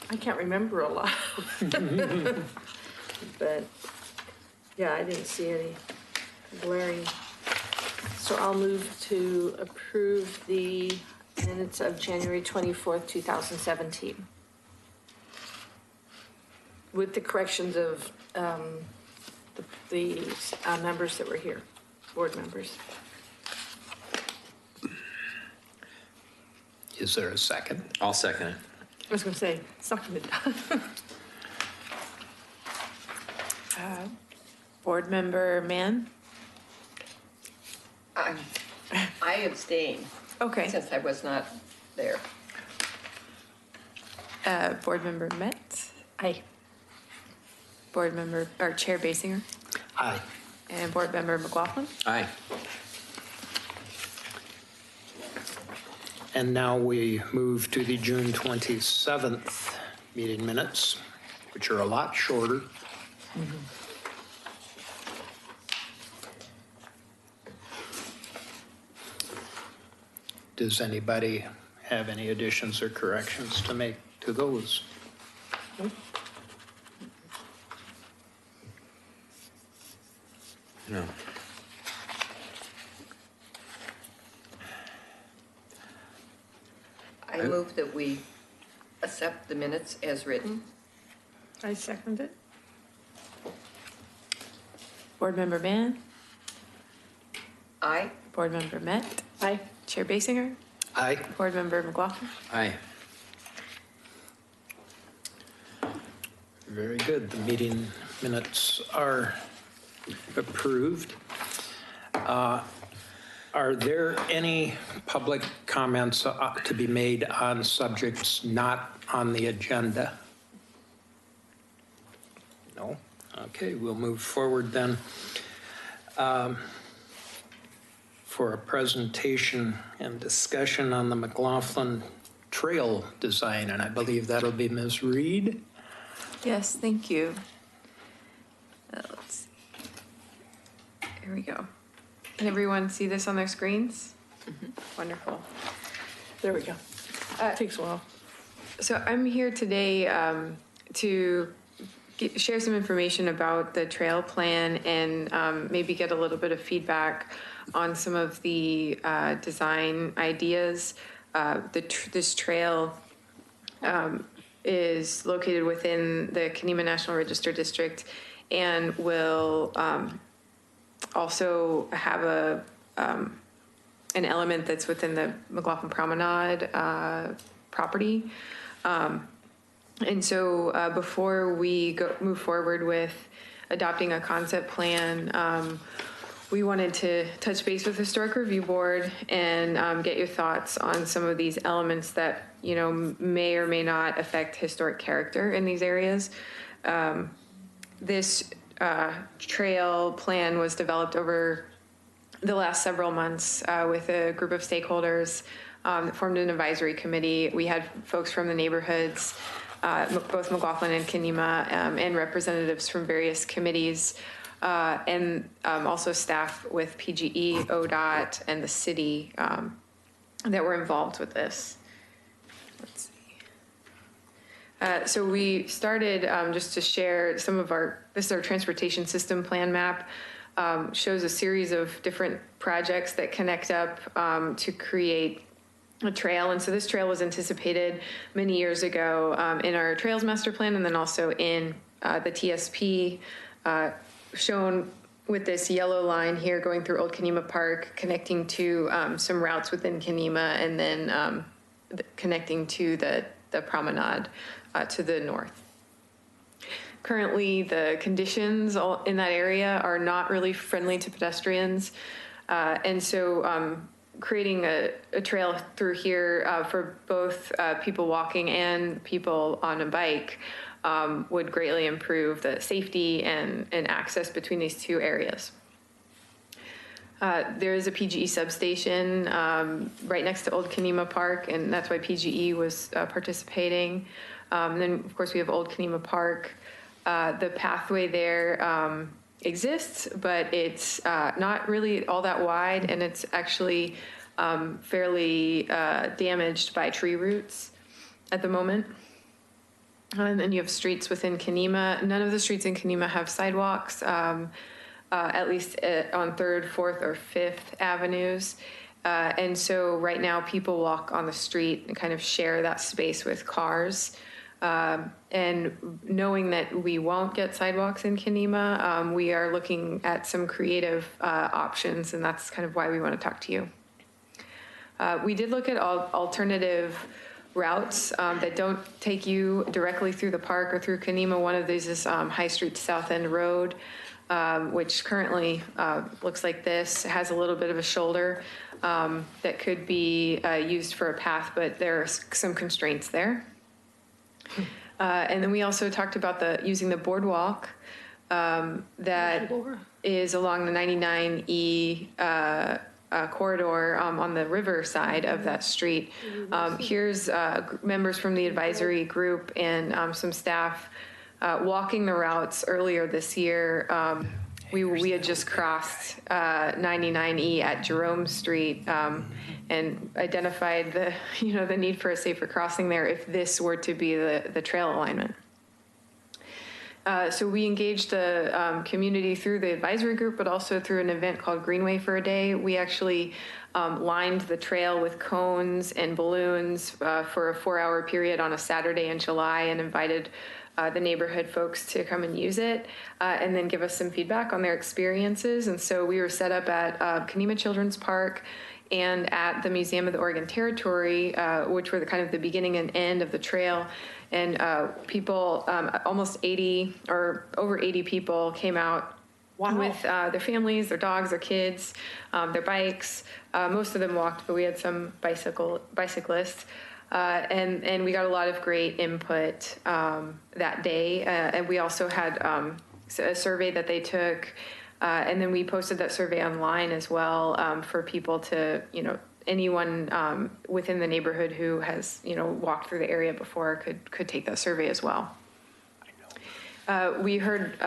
I can't remember a lot. But, yeah, I didn't see any glaring. So I'll move to approve the minutes of January 24th, 2017. With the corrections of the members that were here, board members. Is there a second? I'll second it. I was going to say, something to Board member Mann? I abstain Okay. since I was not there. Board member Metz? Aye. Board member, or Chair Basinger? Aye. And board member McLaughlin? Aye. And now we move to the June 27th meeting minutes, which are a lot shorter. Does anybody have any additions or corrections to make to those? No. I move that we accept the minutes as written. I second it. Board member Mann? Aye. Board member Met? Aye. Chair Basinger? Aye. Board member McLaughlin? Aye. Very good. The meeting minutes are approved. Are there any public comments to be made on subjects not on the agenda? No? Okay, we'll move forward then. For a presentation and discussion on the McLaughlin Trail design, and I believe that'll be Ms. Reed. Yes, thank you. Let's see. Here we go. Can everyone see this on their screens? Wonderful. There we go. Takes a while. So I'm here today to share some information about the trail plan and maybe get a little bit of feedback on some of the design ideas. This trail is located within the Kenema National Register District and will also have an element that's within the McLaughlin Promenade property. And so before we move forward with adopting a concept plan, we wanted to touch base with the Historic Review Board and get your thoughts on some of these elements that, you know, may or may not affect historic character in these areas. This trail plan was developed over the last several months with a group of stakeholders that formed an advisory committee. We had folks from the neighborhoods, both McLaughlin and Kenema, and representatives from various committees, and also staff with PGE, ODOT, and the city that were involved with this. Let's see. So we started just to share some of this is our transportation system plan map. Shows a series of different projects that connect up to create a trail. And so this trail was anticipated many years ago in our Trails Master Plan, and then also in the TSP, shown with this yellow line here going through Old Kenema Park, connecting to some routes within Kenema, and then connecting to the promenade to the north. Currently, the conditions in that area are not really friendly to pedestrians. And so creating a trail through here for both people walking and people on a bike would greatly improve the safety and access between these two areas. There is a PGE substation right next to Old Kenema Park, and that's why PGE was participating. And then, of course, we have Old Kenema Park. The pathway there exists, but it's not really all that wide, and it's actually fairly damaged by tree roots at the moment. And then you have streets within Kenema. None of the streets in Kenema have sidewalks, at least on 3rd, 4th, or 5th Avenues. And so right now people walk on the street and kind of share that space with cars. And knowing that we won't get sidewalks in Kenema, we are looking at some creative options, and that's kind of why we want to talk to you. We did look at alternative routes that don't take you directly through the park or through Kenema. One of these is High Street to South End Road, which currently looks like this. It has a little bit of a shoulder that could be used for a path, but there are some constraints there. And then we also talked about using the boardwalk that is along the 99E corridor on the river side of that street. Here's members from the advisory group and some staff walking the routes earlier this year. We had just crossed 99E at Jerome Street and identified the need for a safer crossing there if this were to be the trail alignment. So we engaged the community through the advisory group, but also through an event called Greenway for a Day. We actually lined the trail with cones and balloons for a 4-hour period on a Saturday in July and invited the neighborhood folks to come and use it and then give us some feedback on their experiences. And so we were set up at Kenema Children's Park and at the Museum of the Oregon Territory, which were the kind of the beginning and end of the trail. And people, almost 80 or over 80 people came out with their families, their dogs, their kids, their bikes. Most of them walked, but we had some bicyclists. And we got a lot of great input that day. And we also had a survey that they took. And then we posted that survey online as well for people to, anyone within the neighborhood who has, walked through the area before could take that survey as well. We heard,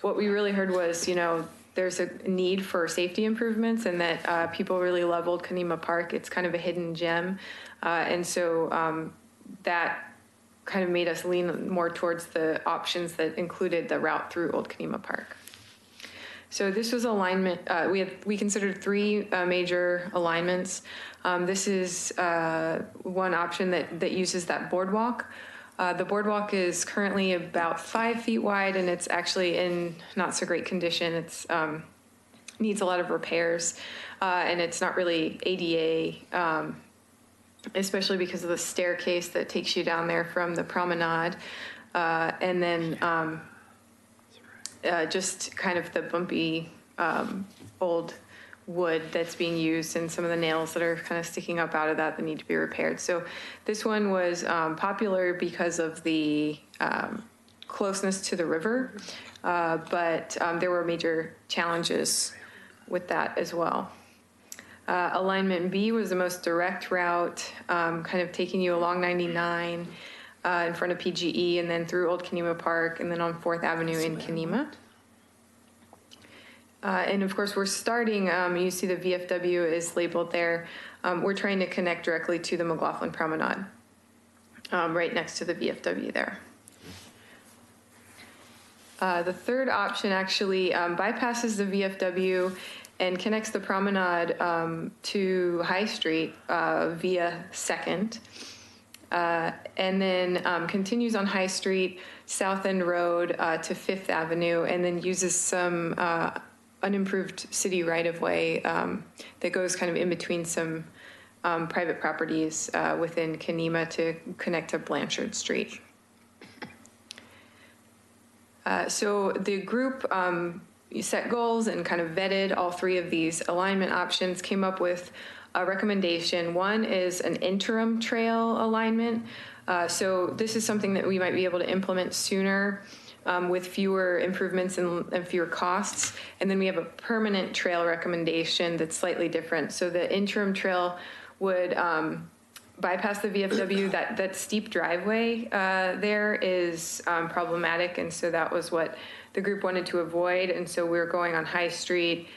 what we really heard was, there's a need for safety improvements and that people really leveled Conema Park. It's kind of a hidden gem. And so that kind of made us lean more towards the options that included the route through Old Conema Park. So this was alignment. We considered three major alignments. This is one option that uses that boardwalk. The boardwalk is currently about 5 feet wide, and it's actually in not so great condition. It's needs a lot of repairs, and it's not really ADA, especially because of the staircase that takes you down there from the promenade, and then just kind of the bumpy old wood that's being used and some of the nails that are kind of sticking up out of that need to be repaired. So this one was popular because of the closeness to the river, but there were major challenges with that as well. Alignment B was the most direct route, kind of taking you along 99 in front of PGE and then through Old Conema Park and then on 4th Avenue in Conema. And of course, we're starting, you see the VFW is labeled there. We're trying to connect directly to the McLaughlin Promenade, right next to the VFW there. The third option actually bypasses the VFW and connects the promenade to High Street via 2nd. And then continues on High Street, South End Road to 5th Avenue, and then uses some unimproved city right-of-way that goes kind of in between some private properties within Conema to connect to Blanchard Street. So the group set goals and kind of vetted all three of these alignment options, came up with a recommendation. One is an interim trail alignment. So this is something that we might be able to implement sooner with fewer improvements and fewer costs. And then we have a permanent trail recommendation that's slightly different. So the interim trail would bypass the VFW. That steep driveway there is problematic. And so that was what the group wanted to avoid. And so we're going on High Street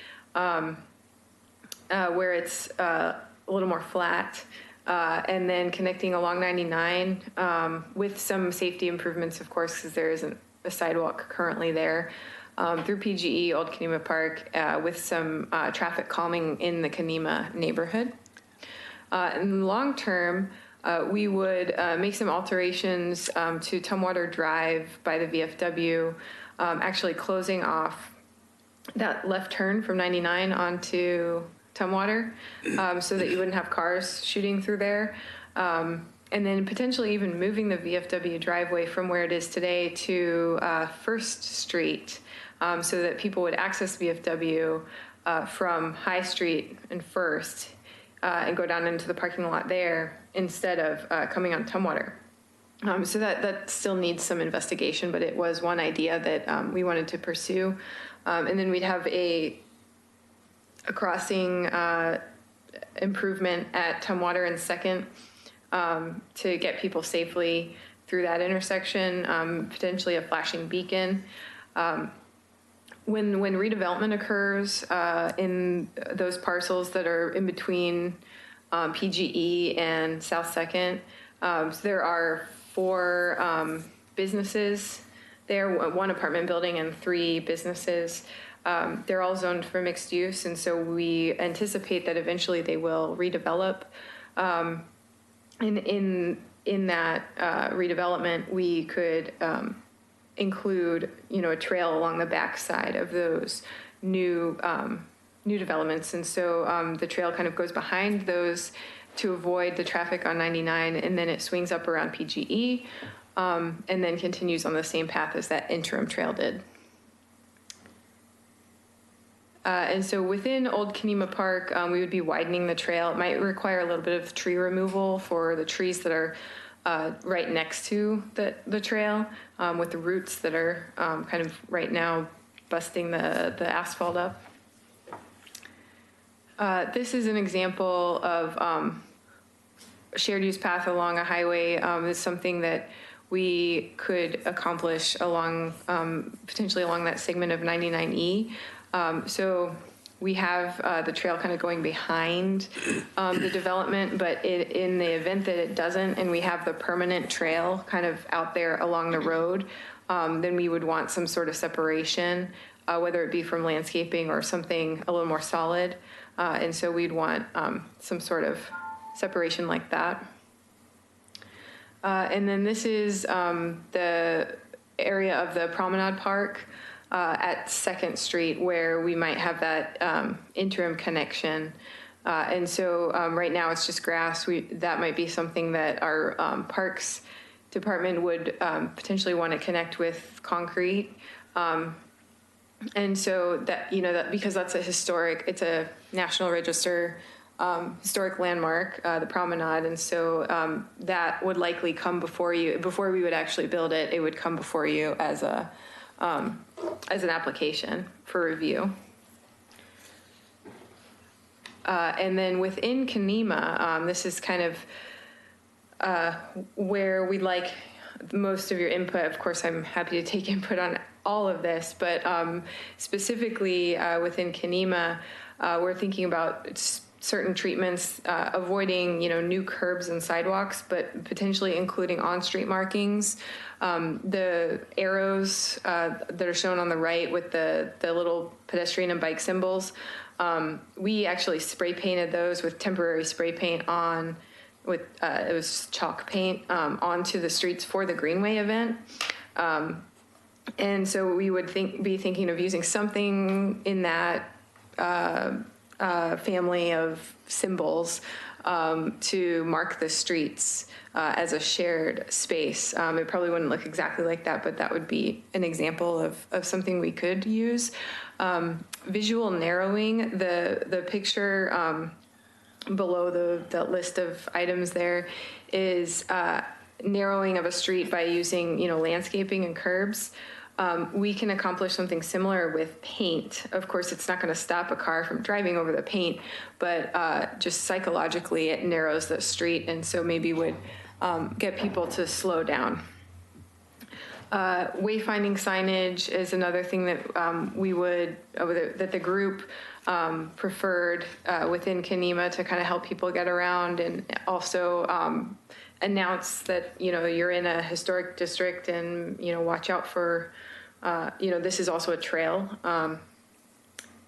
where it's a little more flat. And then connecting along 99 with some safety improvements, of course, because there isn't a sidewalk currently there, through PGE, Old Conema Park, with some traffic calming in the Conema neighborhood. In the long term, we would make some alterations to Tumwater Drive by the VFW, actually closing off that left turn from 99 onto Tumwater, so that you wouldn't have cars shooting through there. And then potentially even moving the VFW driveway from where it is today to 1st Street, so that people would access VFW from High Street and 1st and go down into the parking lot there instead of coming on Tumwater. So that still needs some investigation, but it was one idea that we wanted to pursue. And then we'd have a crossing improvement at Tumwater and 2nd to get people safely through that intersection, potentially a flashing beacon. When redevelopment occurs in those parcels that are in between PGE and South 2nd, so there are 4 businesses there, 1 apartment building and 3 businesses. They're all zoned for mixed use, and so we anticipate that eventually they will redevelop. And in that redevelopment, we could include, a trail along the backside of those new new developments. And so the trail kind of goes behind those to avoid the traffic on 99, and then it swings up around PGE, and then continues on the same path as that interim trail did. And so within Old Kenema Park, we would be widening the trail. It might require a little bit of tree removal for the trees that are right next to the trail, with the roots that are kind of right now busting the asphalt up. This is an example of shared use path along a highway. It's something that we could accomplish along, potentially along that segment of 99E. So we have the trail kind of going behind the development, but in the event that it doesn't, and we have the permanent trail kind of out there along the road, then we would want some sort of separation, whether it be from landscaping or something a little more solid. And so we'd want some sort of separation like that. And then this is the area of the Promenade Park at 2nd Street, where we might have that interim connection. And so right now it's just grass. That might be something that our Parks Department would potentially want to connect with concrete. And so that, that because that's it's a National Register historic landmark, the Promenade. And so that would likely come before you, before we would actually build it, it would come before you as an application for review. And then within Kenema, this is kind of where we'd like most of your input. Of course, I'm happy to take input on all of this, but specifically within Kenema, we're thinking about certain treatments, avoiding, new curbs and sidewalks, but potentially including on-street markings. The arrows that are shown on the right with the little pedestrian and bike symbols, we actually spray painted those with temporary spray paint on, with it was chalk paint onto the streets for the Greenway event. And so we would be thinking of using something in that family of symbols to mark the streets as a shared space. It probably wouldn't look exactly like that, but that would be an example of something we could use. Visual narrowing, the picture below the list of items there is narrowing of a street by using, landscaping and curbs. We can accomplish something similar with paint. Of course, it's not going to stop a car from driving over the paint, but just psychologically it narrows the street, and so maybe would get people to slow down. Wayfinding signage is another thing that we would, that the group preferred within Kenema to kind of help people get around, and also announce that, you're in a historic district and, watch out for, this is also a trail.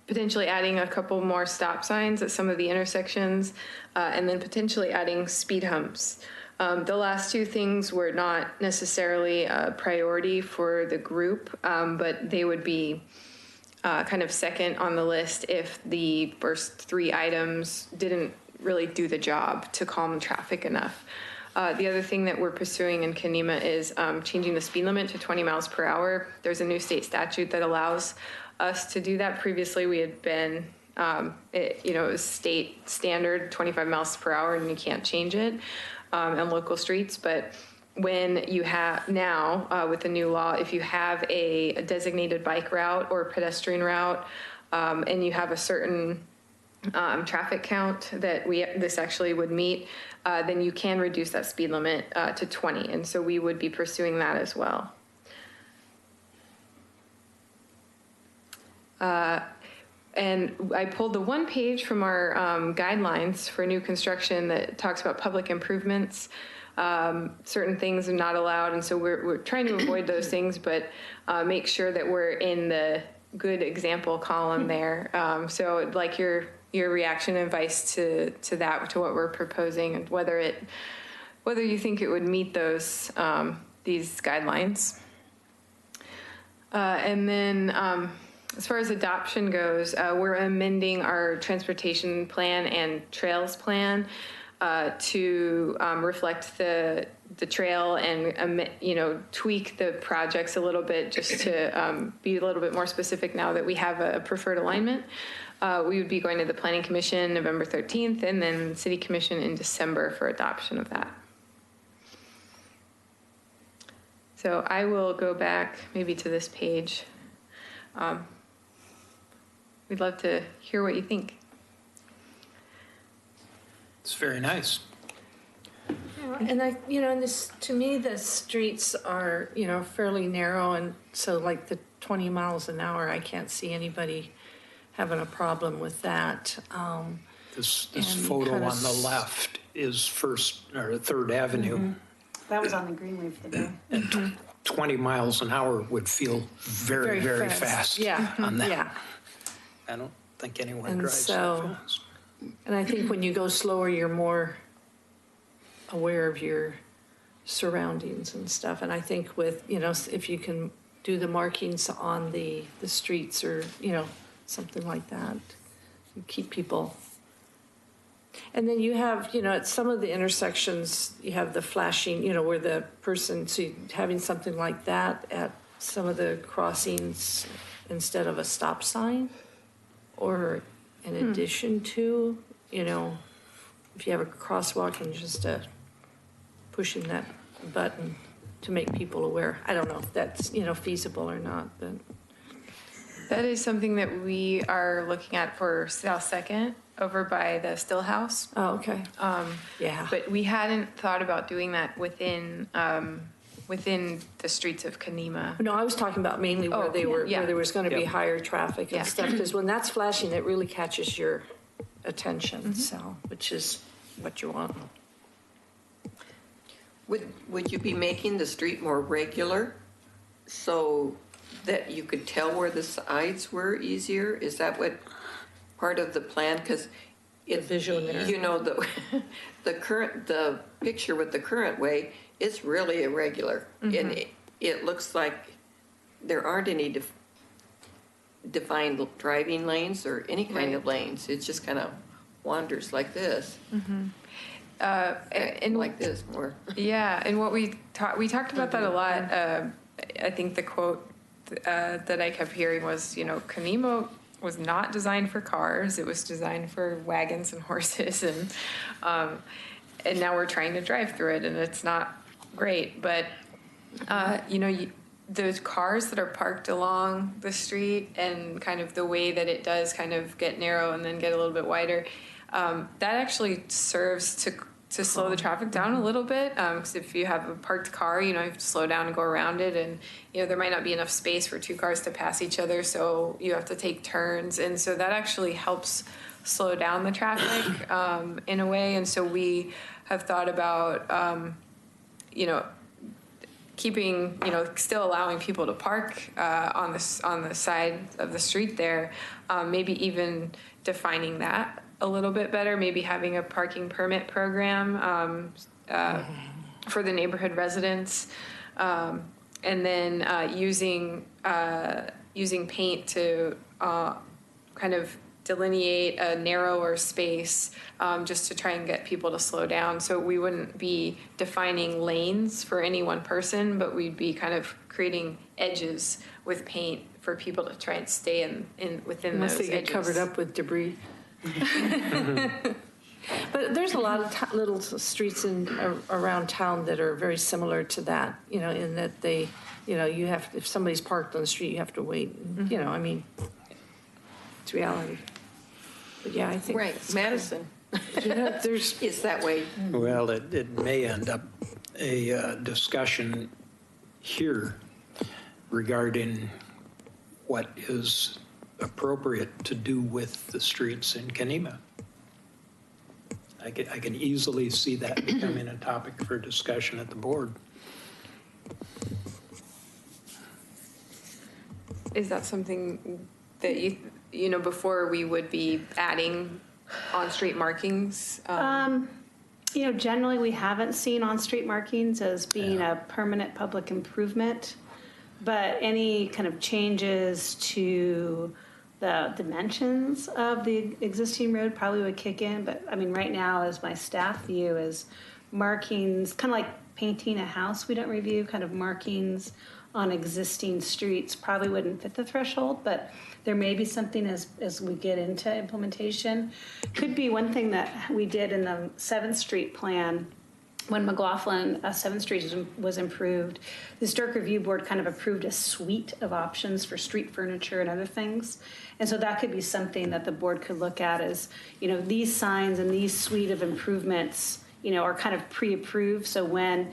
Potentially adding a couple more stop signs at some of the intersections, and then potentially adding speed humps. The last two things were not necessarily a priority for the group, but they would be kind of second on the list if the first three items didn't really do the job to calm traffic enough. The other thing that we're pursuing in Kenema is changing the speed limit to 20 miles per hour. There's a new state statute that allows us to do that. Previously, we had been, it was state standard 25 miles per hour, and you can't change it on local streets. But when you have now, with the new law, if you have a designated bike route or pedestrian route, and you have a certain traffic count that this actually would meet, then you can reduce that speed limit to 20. And so we would be pursuing that as well. And I pulled the one page from our guidelines for new construction that talks about public improvements. Certain things are not allowed, and so we're trying to avoid those things, but make sure that we're in the good example column there. So like your reaction and advice to that, to what we're proposing, and whether you think it would meet those these guidelines. And then As far as adoption goes, we're amending our transportation plan and trails plan to reflect the trail and tweak the projects a little bit, just to be a little bit more specific now that we have a preferred alignment. We would be going to the Planning Commission November 13th and then City Commission in December for adoption of that. So I will go back maybe to this page. We'd love to hear what you think. It's very nice. And and this, to me, the streets are, fairly narrow, and so like the 20 miles an hour, I can't see anybody having a problem with that. This And photo kind of on the left is Third Avenue. That was on the Greenway for the day. And 20 miles an hour would feel very, very fast Yeah, on that. yeah. I don't think anyone And drives so- that fast. And I think when you go slower, you're more aware of your surroundings and stuff. And I think with, if you can do the markings on the streets or, something like that, you keep people. And then you have, at some of the intersections, you have the flashing, where the person, so having something like that at some of the crossings instead of a stop sign, or in addition to, if you have a crosswalk and just pushing that button to make people aware. I don't know if that's, feasible or not, but. That is something that we are looking at for South Second over by the Still House. Oh, okay. Yeah. But we hadn't thought about doing that within the streets of Kanema. No, I was talking about mainly where where there was going to be higher traffic and stuff, because when that's flashing, it really catches your attention, so, which is what you want. Would you be making the street more regular so that you could tell where the sides were easier? Is that what part of the plan? Because it's visual there. the picture with the current way is really irregular, and it looks like there aren't any defined driving lanes or any kind of lanes. It just kind of wanders like this. And like this more. Yeah, and what we talked about that a lot. I think the quote that I kept hearing was, Kanema was not designed for cars. It was designed for wagons and horses, and now we're trying to drive through it, and it's not great. But those cars that are parked along the street and kind of the way that it does kind of get narrow and then get a little bit wider, that actually serves to slow the traffic down a little bit, because if you have a parked car, you have to slow down and go around it, and there might not be enough space for two cars to pass each other, so you have to take turns, and so that actually helps slow down the traffic in a way. And so we have thought about keeping, still allowing people to park on the side of the street there, maybe even defining that a little bit better, maybe having a parking permit program for the neighborhood residents, and then using paint to kind of delineate a narrower space, just to try and get people to slow down. So we wouldn't be defining lanes for any one person, but we'd be kind of creating edges with paint for people to try and stay within Unless those they get edges. covered up with debris. But there's a lot of little streets around town that are very similar to that, in that they, you have, if somebody's parked on the street, you have to wait. It's reality. But yeah, I think. Right, Madison There's is that way. Well, it may end up a discussion here regarding what is appropriate to do with the streets in Kanema. I can easily see that becoming a topic for discussion at the board. Is that something that before we would be adding on-street markings? Generally, we haven't seen on-street markings as being a permanent public improvement. But any kind of changes to the dimensions of the existing road probably would kick in. But I mean, right now, as my staff view, is markings, kind of like painting a house we don't review, kind of markings on existing streets probably wouldn't fit the threshold, but there may be something as we get into implementation. Could be one thing that we did in the 7th Street plan when McLaughlin 7th Street was improved. The Historic Review Board kind of approved a suite of options for street furniture and other things. And so that could be something that the board could look at as, these signs and these suite of improvements, are kind of pre-approved. So when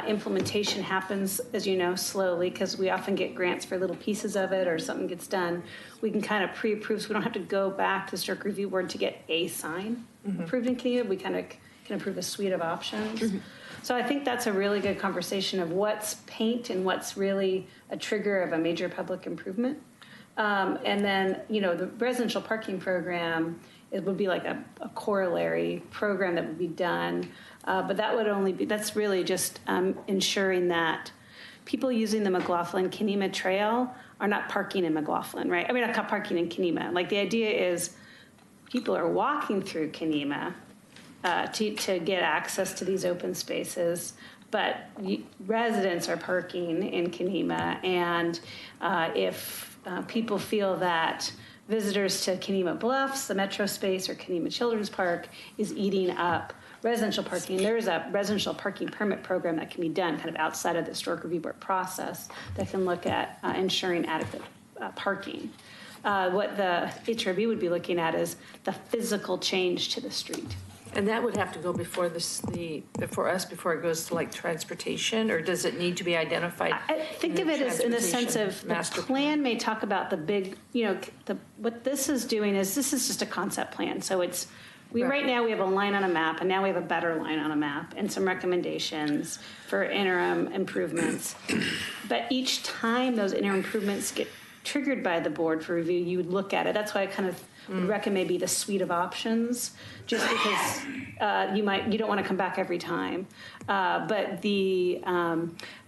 implementation happens, as you know, slowly, because we often get grants for little pieces of it or something gets done, we can kind of pre-approve so we don't have to go back to the Historic Review Board to get a sign approved in Keneva. We kind of can approve a suite of options. So I think that's a really good conversation of what's paint and what's really a trigger of a major public improvement. And then, the residential parking program, it would be like a corollary program that would be done. But that would only be, that's really just ensuring that people using the McLaughlin-Kenema Trail are not parking in McLaughlin, right? I mean, not parking in Kenema. Like the idea is people are walking through Kenema to get access to these open spaces, but residents are parking in Kenema. And if people feel that visitors to Kenema Bluffs, the metro space, or Kenema Children's Park is eating up residential parking, there is a residential parking permit program that can be done kind of outside of the Historic Review Board process that can look at ensuring adequate parking. What the HRB would be looking at is the physical change to the street. And that would have to go before before it goes to like transportation, or does it need to be identified? I think of it as in the sense of the plan may talk about the big, what this is doing is this is just a concept plan. So it's, right now we have a line on a map, and now we have a better line on a map and some recommendations for interim improvements. But each time those interim improvements get triggered by the board for review, you would look at it. That's why I kind of would recommend maybe the suite of options, just because you don't want to come back every time. But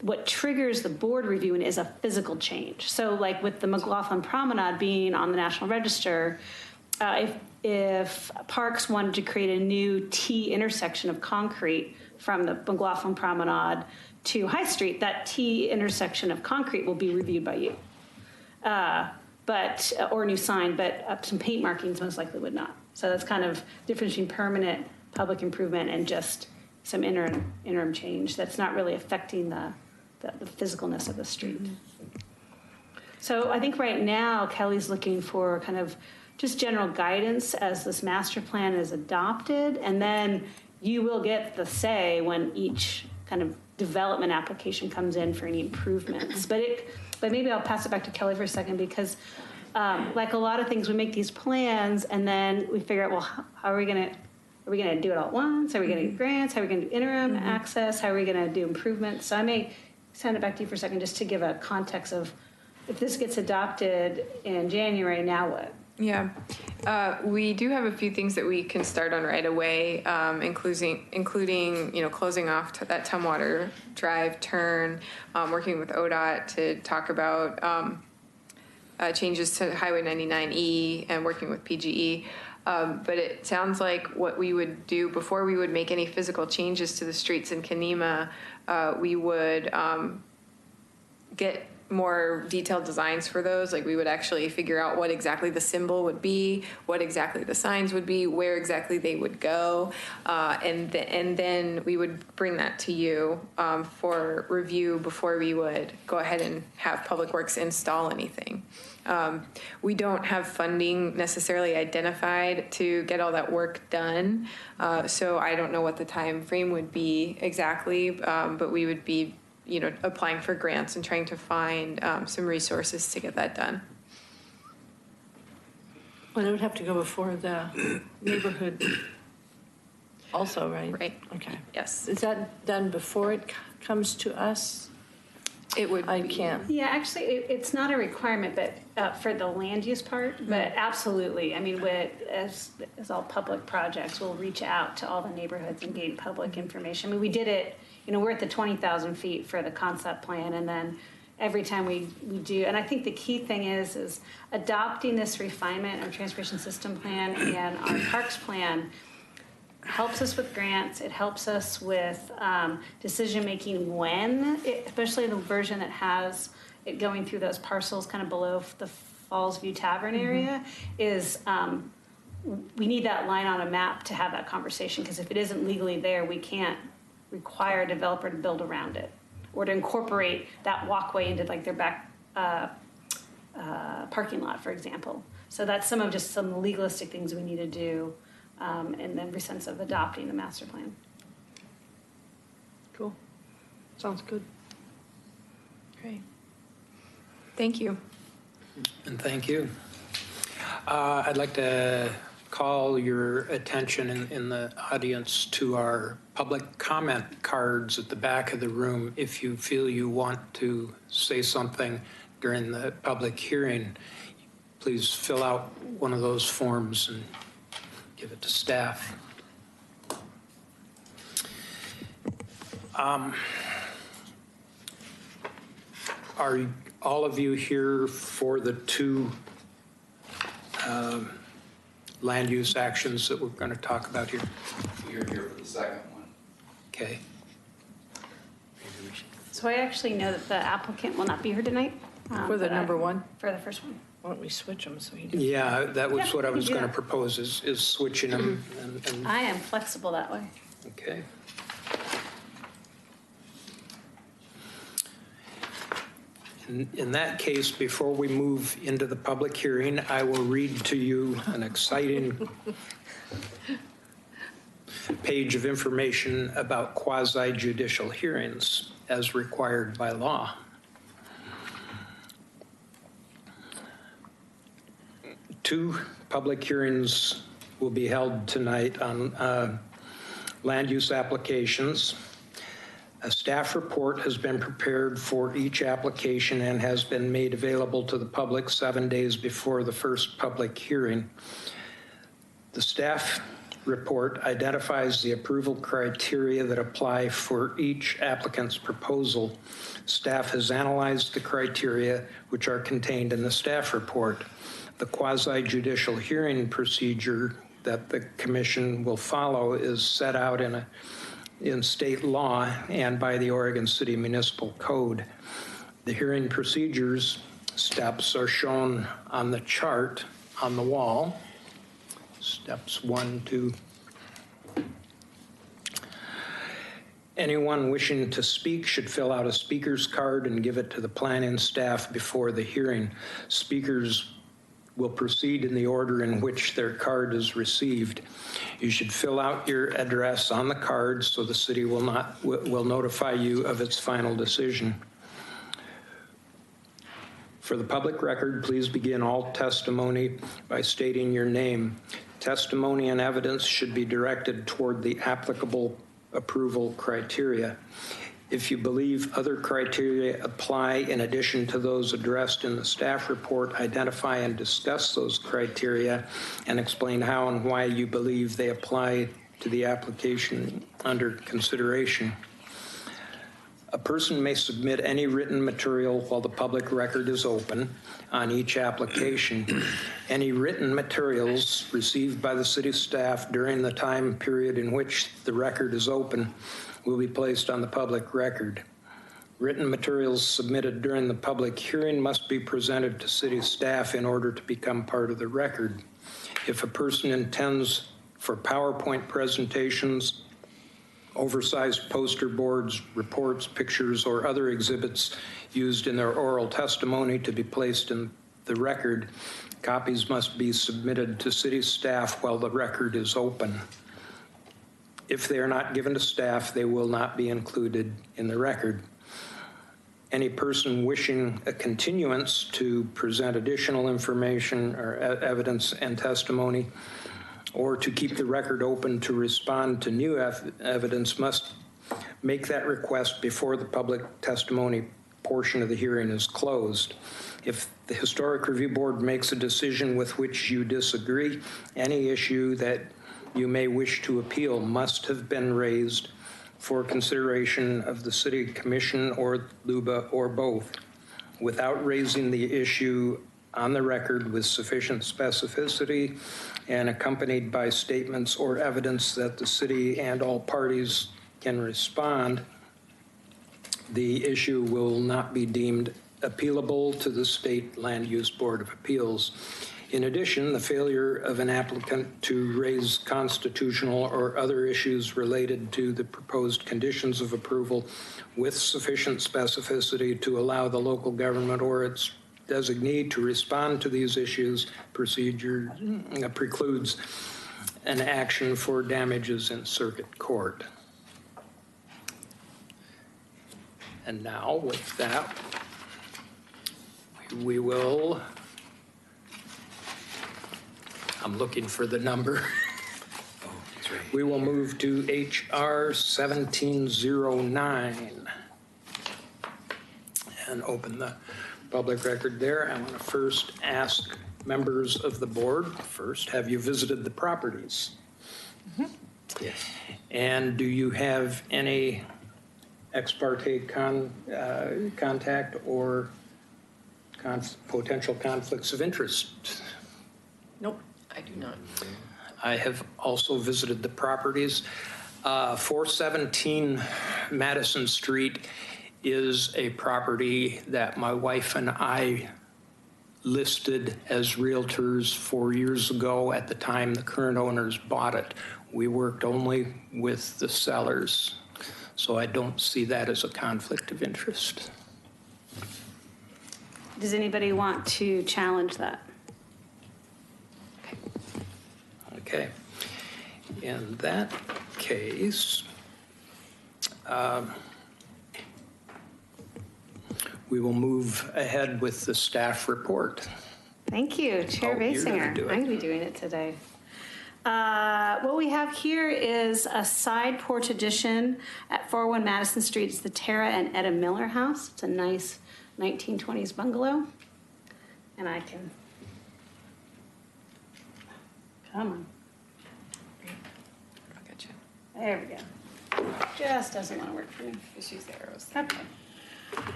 what triggers the board reviewing is a physical change. So like with the McLaughlin Promenade being on the National Register, if Parks wanted to create a new T intersection of concrete from the McLaughlin Promenade to High Street, that T intersection of concrete will be reviewed by you. Or a new sign, but some paint markings most likely would not. So that's kind of difference between permanent public improvement and just some interim change that's not really affecting the physicalness of the street. So I think right now Kelly's looking for kind of just general guidance as this master plan is adopted, and then you will get the say when each kind of development application comes in for any improvements. But maybe I'll pass it back to Kelly for a second, because like a lot of things, we make these plans and then we figure out, well, how are we going to do it all at once? Are we going to get grants? How are we going to do interim access? How are we going to do improvements? So I may send it back to you for a second just to give a context of if this gets adopted in January, now what? Yeah, we do have a few things that we can start on right away, including closing off that Tumwater Drive turn, working with ODOT to talk about changes to Highway 99E and working with PGE. But it sounds like what we would do before we would make any physical changes to the streets in Kenema, we would get more detailed designs for those. Like we would actually figure out what exactly the symbol would be, what exactly the signs would be, where exactly they would go, and then we would bring that to you for review before we would go ahead and have Public Works install anything. We don't have funding necessarily identified to get all that work done, so I don't know what the time frame would be exactly, but we would be applying for grants and trying to find some resources to get that done. Well, it would have to go before the neighborhood also, right? Right. Okay. Yes. Is that done before it comes to us? It would. I can't. Yeah, actually, it's not a requirement, but for the land use part, but absolutely. I mean, as all public projects, we'll reach out to all the neighborhoods and gain public information. I mean, we did it, we're at the 20,000 feet for the concept plan, and then every time we do. And I think the key thing is adopting this refinement of transportation system plan and our parks plan helps us with grants. It helps us with decision-making especially the version that has it going through those parcels kind of below the Falls View Tavern area is we need that line on a map to have that conversation, because if it isn't legally there, we can't require a developer to build around it or to incorporate that walkway into like their back parking lot, for example. So that's some legalistic things we need to do in the sense of adopting the master plan. Cool. Sounds good. Great. Thank you. And thank you. I'd like to call your attention in the audience to our public comment cards at the back of the room. If you feel you want to say something during the public hearing, please fill out one of those forms and give it to staff. Are all of you here for the two land use actions that we're going to talk about here? You're here for the second one. Okay. So I actually know that the applicant will not be here tonight. For the but number one? For the first one. Why don't we switch them so he can... Yeah, that was Yeah, what I we was can do going to that. propose is switching them. And I am flexible that way. okay. In that case, before we move into the public hearing, I will read to you an exciting page of information about quasi-judicial hearings as required by law. Two public hearings will be held tonight on land use applications. A staff report has been prepared for each application and has been made available to the public 7 days before the first public hearing. The staff report identifies the approval criteria that apply for each applicant's proposal. Staff has analyzed the criteria which are contained in the staff report. The quasi-judicial hearing procedure that the commission will follow is set out in state law and by the Oregon City Municipal Code. The hearing procedures steps are shown on the chart on the wall. Steps 1, 2. Anyone wishing to speak should fill out a speaker's card and give it to the planning staff before the hearing. Speakers will proceed in the order in which their card is received. You should fill out your address on the card so the city will notify you of its final decision. For the public record, please begin all testimony by stating your name. Testimony and evidence should be directed toward the applicable approval criteria. If you believe other criteria apply in addition to those addressed in the staff report, identify and discuss those criteria and explain how and why you believe they apply to the application under consideration. A person may submit any written material while the public record is open on each application. Any written materials received by the city staff during the time period in which the record is open will be placed on the public record. Written materials submitted during the public hearing must be presented to city staff in order to become part of the record. If a person intends for PowerPoint presentations, oversized poster boards, reports, pictures, or other exhibits used in their oral testimony to be placed in the record, copies must be submitted to city staff while the record is open. If they are not given to staff, they will not be included in the record. Any person wishing a continuance to present additional information or evidence and testimony, or to keep the record open to respond to new evidence must make that request before the public testimony portion of the hearing is closed. If the Historic Review Board makes a decision with which you disagree, any issue that you may wish to appeal must have been raised for consideration of the City Commission or LUBA or both. without raising the issue on the record with sufficient specificity and accompanied by statements or evidence that the city and all parties can respond, the issue will not be deemed appealable to the State Land Use Board of Appeals. In addition, the failure of an applicant to raise constitutional or other issues related to the proposed conditions of approval with sufficient specificity to allow the local government or its designee to respond to these issues precludes an action for damages in circuit court. And now with that, we will, I'm looking for the number. We will move to HR 1709 and open the public record there. I want to first ask members of the board, first, have you visited the properties? Mm-hmm. Yes. And do you have any ex parte contact or potential conflicts of interest? Nope, I do not. I have also visited the properties. 417 Madison Street is a property that my wife and I listed as realtors 4 years ago. At the time the current owners bought it, we worked only with the sellers. So I don't see that as a conflict of interest. Does anybody want to challenge that? Okay. In that case, we will move ahead with the staff report. Thank you, Chair Oh, you're gonna Basinger. do it. I'm going to be doing it today. What we have here is a side porch addition at 401 Madison Street. It's the Tara and Etta Miller house. It's a nice 1920s bungalow. And I can, come on. I'll get you. There we go. Just doesn't want to work for me. Just use the arrows. Okay.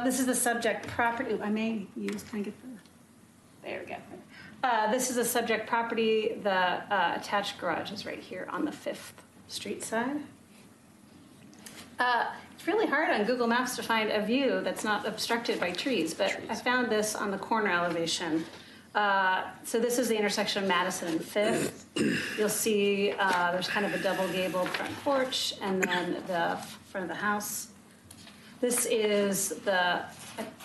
This is the subject property. I may use, can I get the, there we go. This is the subject property. The attached garage is right here on the 5th Street side. It's really hard on Google Maps to find a view that's not obstructed by trees, but I found this on the corner elevation. So this is the intersection of Madison and 5th. You'll see there's kind of a double gable front porch and then the front of the house. This is the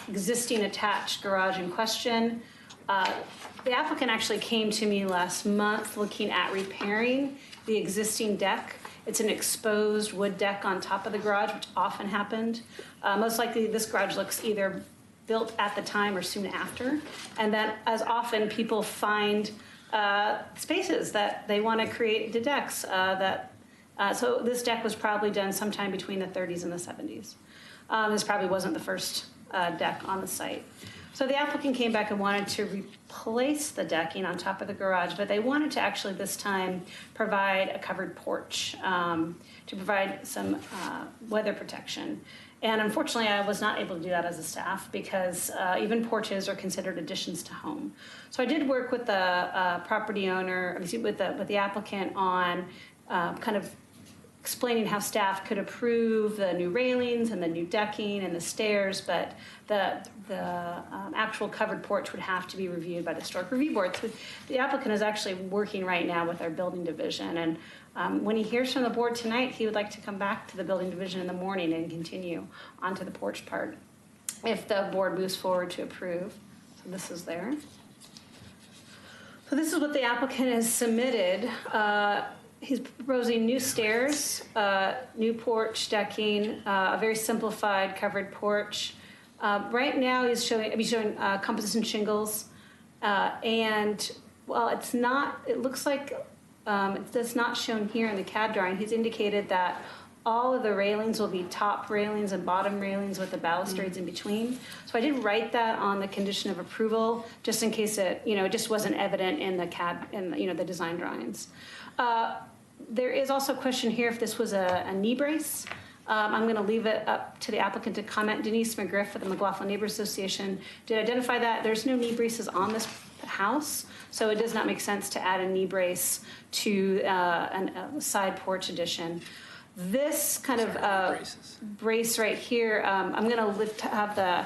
existing attached garage in question. The applicant actually came to me last month looking at repairing the existing deck. It's an exposed wood deck on top of the garage, which often happened. Most likely this garage looks either built at the time or soon after. And then as often people find spaces that they want to create the decks so this deck was probably done sometime between the 30s and the 70s. This probably wasn't the first deck on the site. So the applicant came back and wanted to replace the decking on top of the garage, but they wanted to actually this time provide a covered porch to provide some weather protection. And unfortunately, I was not able to do that as a staff because even porches are considered additions to home. So I did work with the property owner, with the applicant on kind of explaining how staff could approve the new railings and the new decking and the stairs, but the actual covered porch would have to be reviewed by the Historic Review Board. So the applicant is actually working right now with our building division, and when he hears from the board tonight, he would like to come back to the building division in the morning and continue onto the porch part if the board moves forward to approve. So this is there. So this is what the applicant has submitted. He's proposing new stairs, new porch decking, a very simplified covered porch. Right now he's showing composition shingles, and while it's not, it looks like it's not shown here in the CAD drawing. He's indicated that all of the railings will be top railings and bottom railings with the balustrades in between. So I did write that on the condition of approval, just in case it, it just wasn't evident in the CAD, in the design drawings. There is also a question here if this was a knee brace. I'm going to leave it up to the applicant to comment. Denise McGriff of the McLaughlin Neighbors Association did identify that there's no knee braces on this house, so it does not make sense to add a knee brace to a side porch addition. This kind of brace right here, I'm going to have the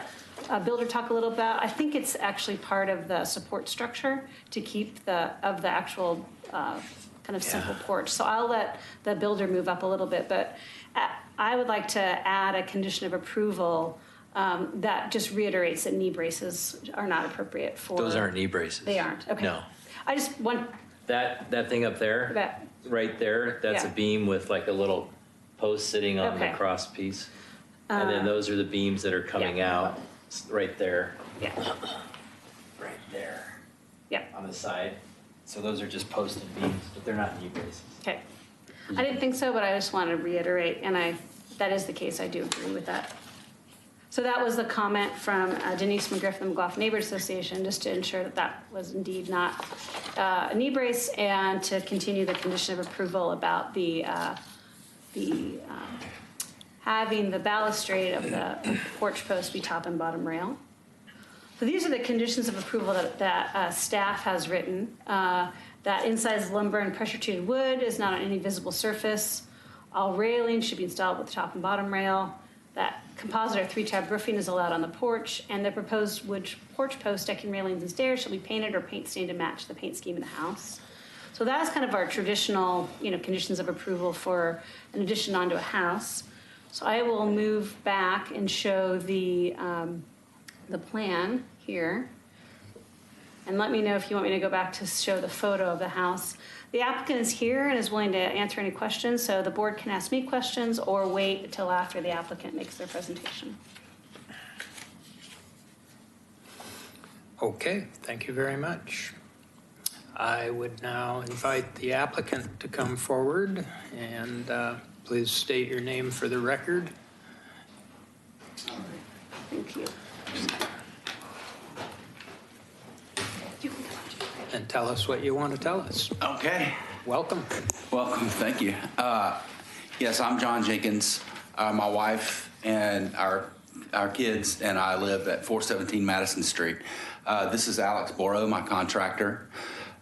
builder talk a little about. I think it's actually part of the support structure to keep the actual kind of simple porch. So I'll let the builder move up a little bit, but I would like to add a condition of approval that just reiterates that knee braces are not appropriate for. Those aren't knee braces. They aren't. Okay. No. I just want That thing up there, that. right there, that's a Yeah. beam with like a little post sitting on Okay. the cross piece. And then those are the beams that are coming yeah. out right there, Yeah. right there Yeah. on the side. So those are just posted beams, but they're not knee braces. Okay. I didn't think so, but I just want to reiterate, and that is the case. I do agree with that. So that was the comment from Denise McGriff from the McLaughlin Neighbors Association, just to ensure that that was indeed not a knee brace, and to continue the condition of approval about the having the balustrade of the porch post be top and bottom rail. So these are the conditions of approval that staff has written. That inside lumber and pressure-treated wood is not on any visible surface. All railings should be installed with the top and bottom rail. That composite or 3-tab roofing is allowed on the porch, and the proposed wood porch post, decking railings, and stairs shall be painted or paint stained to match the paint scheme in the house. So that's kind of our traditional, conditions of approval for an addition onto a house. So I will move back and show the plan here. And let me know if you want me to go back to show the photo of the house. The applicant is here and is willing to answer any questions, so the board can ask me questions or wait until after the applicant makes their presentation. Okay, thank you very much. I would now invite the applicant to come forward, and please state your name for the record. Thank you. And tell us what you want to tell us. Okay. Welcome. Welcome. Thank you. Yes, I'm John Jenkins. My wife and our kids and I live at 417 Madison Street. This is Alex Boro, my contractor.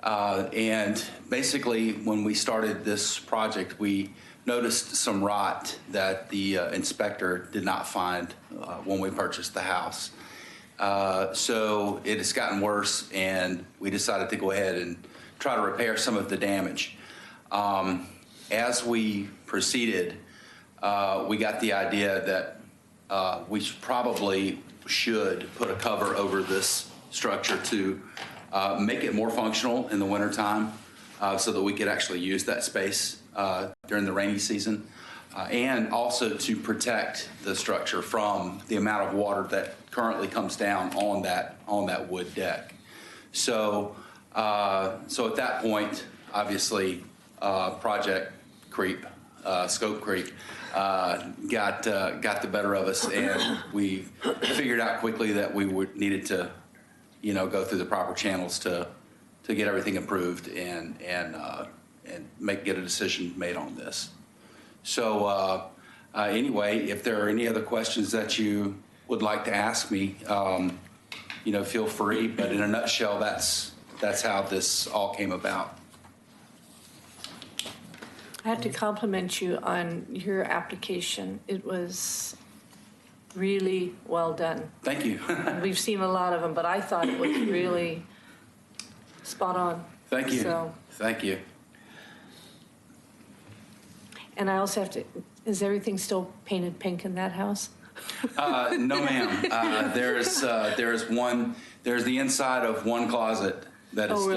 And basically, when we started this project, we noticed some rot that the inspector did not find when we purchased the house. So it has gotten worse, and we decided to go ahead and try to repair some of the damage. As we proceeded, we got the idea that we probably should put a cover over this structure to make it more functional in the wintertime so that we could actually use that space during the rainy season. And also to protect the structure from the amount of water that currently comes down on that wood deck. So at that point, obviously, project creep, scope creep, got the better of us, and we figured out quickly that we needed to, go through the proper channels to get everything approved and get a decision made on this. So anyway, if there are any other questions that you would like to ask me, feel free. But in a nutshell, that's how this all came about. I have to compliment you on your application. It was really well done. Thank you. We've seen a lot of them, but I thought it was really spot on. Thank you. So, Thank you. and I also have to, is everything still painted pink in that house? No, ma'am. There's the inside of one closet that is Oh,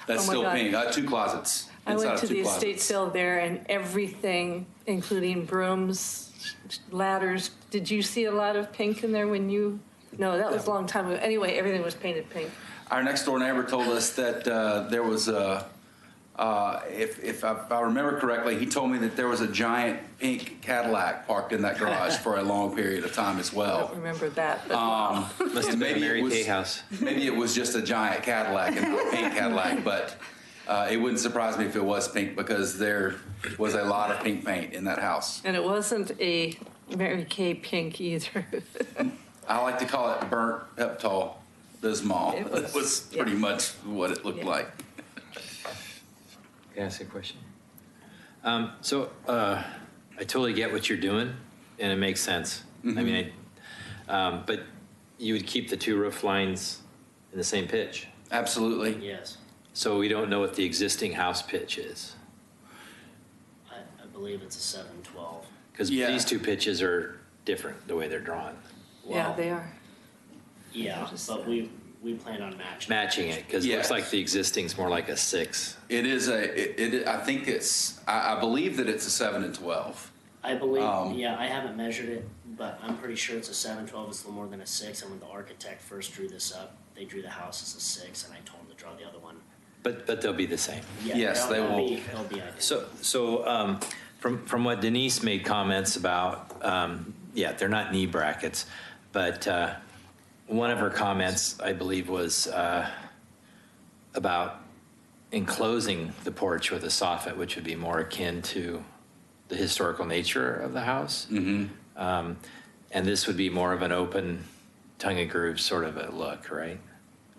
really? still God. pink. 2 closets. I inside went of to 2 the closets. estate sale there, and everything, including brooms, ladders. Did you see a lot of pink in there when you? No, that was a long time ago. Anyway, everything was painted pink. Our next door neighbor told us that there was a, if I remember correctly, he told me that there was a giant pink Cadillac parked in that garage for a long period of time as I well. don't remember that. But wow. Must have been a Mary Kay house. Maybe it was just a giant Cadillac and not a pink Cadillac, but it wouldn't surprise me if it was pink because they're was a lot of pink paint in that house. And it wasn't a Mary Kay pink either. I like to call it burnt Peptol Bismol. It It was- was pretty yeah. much what it looked Yeah. like. Can I ask a question? I totally get what you're doing, and it makes sense. I mean, but you would keep the two roof lines in the same pitch. Absolutely. Yes, So we don't know what the existing house pitch is. I believe it's a 712. Because Yeah. these two pitches are different, the way they're drawn. Yeah, Well, they are. Yeah, Just- but we plan on matching. Matching it, because it Yes. looks like the existing's more like a 6. It is I think I believe that it's a 7 and 12. I believe, Um, yeah, I haven't measured it, but I'm pretty sure it's a 712. It's a little more than a 6. And when the architect first drew this up, they drew the house as a 6, and I told them to draw the other one. But they'll be the same. Yeah, Yes, they they'll will. They'll be identical. So from what Denise made comments about, yeah, they're not knee brackets, but one of her comments, I believe, was about enclosing the porch with a soffit, which would be more akin to the historical nature of the house. And this would be more of an open tongue and groove sort of a look, right?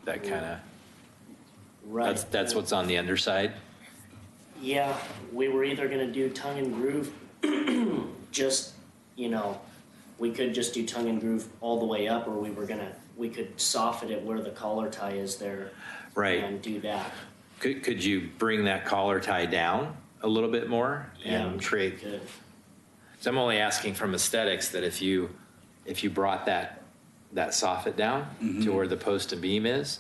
That kind of, Right. that's what's on the underside. Yeah, we were either gonna do tongue and groove, just, we could just do tongue and groove all the way up, or we could soften it where the collar tie is there. Right. And do that. Could you bring that collar tie down a little bit more Yeah, I'm and sure we create? could. So I'm only asking from aesthetics that if you brought that soffit down to where the post and beam is,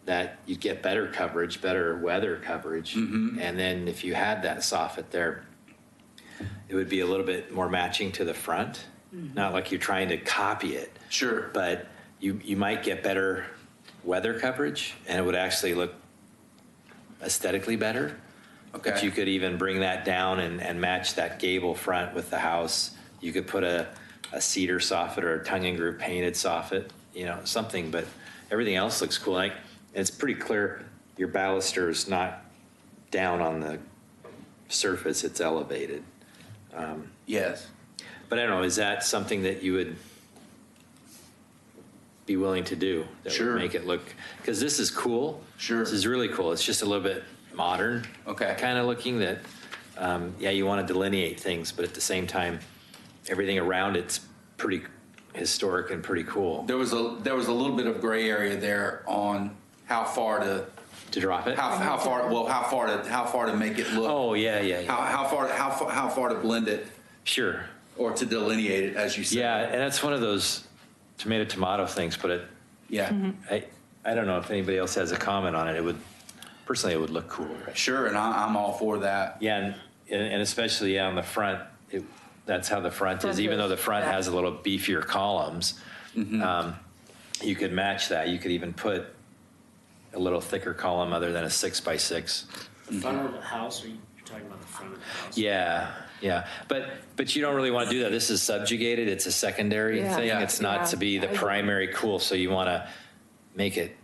that you'd get better coverage, better weather coverage, and then if you had that soffit there, it would be a little bit more matching to the front. Not like you're trying to copy it, Sure. but you might get better weather coverage, and it would actually look aesthetically better. But Okay. you could even bring that down and match that gable front with the house. You could put a cedar soffit or a tongue and groove painted soffit, something, but everything else looks cool. Like, it's pretty clear your baluster is not down on the surface, it's elevated. Yes. But I don't know, is that something that you would be willing to do? That Sure. would make it look, because this is cool. Sure. This is really cool. It's just a little bit modern. Okay. Kind of looking that, yeah, you want to delineate things, but at the same time, everything around it's pretty historic and pretty cool. There was a little bit of gray area there on how far to drop it? how far to make it look. Oh, yeah. How far to blend it Sure. or to delineate it, as you said. Yeah, and that's one of those tomato things, but Yeah. I don't know if anybody else has a comment on it. Personally, it would look cool. Right? Sure, and I'm all for that. Yeah, and especially on the front, that's how the front is. Even though the front Yeah. has a little beefier columns, you could match that. You could even put a little thicker column other than a 6x6. The front of the house, or you're talking about the front of the house? Yeah. But you don't really want to do that. This is subjugated. It's a secondary Yeah. thing. Yeah. It's not to be the primary cool. So you want to make it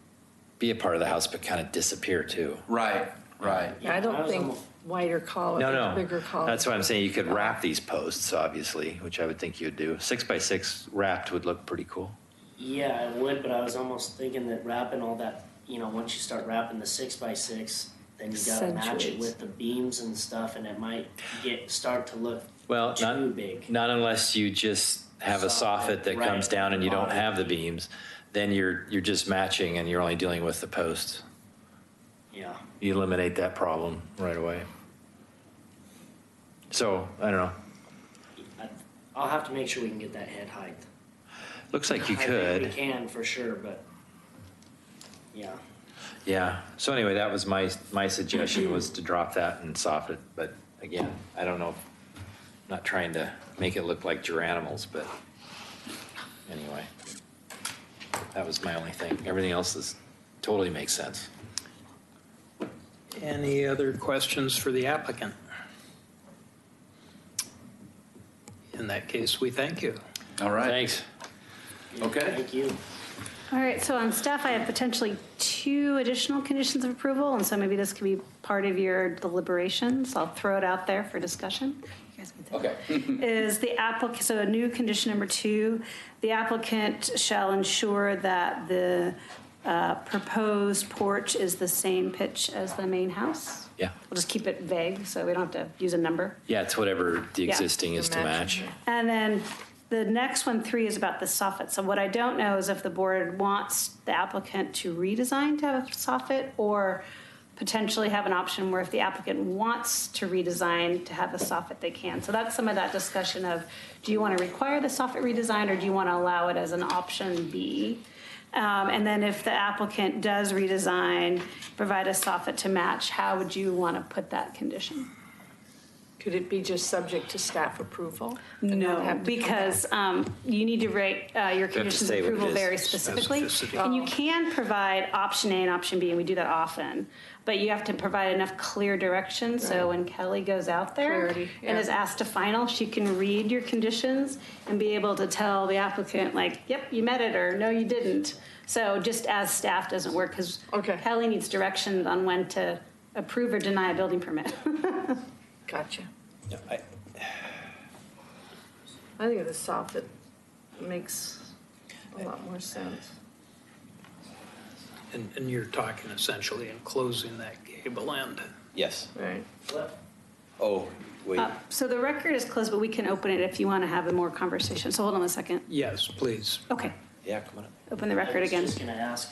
be a part of the house, but kind of disappear too. Right. I don't was think almost- wider column, No. bigger column. That's what I'm saying. You could wrap these posts, obviously, which I would think you'd do. 6x6 wrapped would look pretty cool. Yeah, it would, but I was almost thinking that wrapping all that, once you start wrapping the 6x6, then you gotta match it Accentuates. with the beams and stuff, and it might start to look Well, too big. not unless you just have a soffit that Right. comes down and you don't have the beams. Then you're just matching and you're only dealing with the posts. Yeah. You eliminate that problem right away. So, I don't know. I'll have to make sure we can get that head height. Looks like you I think could. we can for sure, but yeah. Yeah. So anyway, that was my suggestion was to drop that and soffit. But again, I don't know. Not trying to make it look like geranimals, but anyway, that was my only thing. Everything else totally makes sense. Any other questions for the applicant? In that case, we thank you. All right. Thanks. Okay. Thank you. All right, so on staff, I have potentially 2 additional conditions of approval, and so maybe this could be part of your deliberations. I'll throw it out there for discussion. You guys can think. Okay. Is the applicant, so a new condition number 2, the applicant shall ensure that the proposed porch is the same pitch as the main house? Yeah. We'll just keep it vague, so we don't have to use a number. Yeah, it's whatever the Yeah. existing is to match. And then the next one, 3, is about the soffit. So what I don't know is if the board wants the applicant to redesign to have a soffit, or potentially have an option where if the applicant wants to redesign to have a soffit, they can. So that's some of that discussion of, do you want to require the soffit redesign, or do you want to allow it as an option B? And then if the applicant does redesign, provide a soffit to match, how would you want to put that condition? Could it be just subject to staff approval? and not No, have to come because you need to rate your conditions of say what it approval is. very specifically. Specificity. And you can provide option A and option B, and we do that often. But you have to provide enough clear direction, so when Kelly goes out there Clarity, and yeah. is asked to final, she can read your conditions and be able to tell the applicant, like, yep, you met it, or no, you didn't. So just as staff doesn't work, because Okay. Kelly needs direction on when to approve or deny a building permit. Gotcha. Yeah, I think the soffit makes a lot more sense. And you're talking essentially enclosing that gable end. Yes. Right. Oh, wait. So the record is closed, but we can open it if you want to have a more conversation. So hold on a second. Yes, please. Okay, Yeah, come on up. open the record I was again. just gonna ask,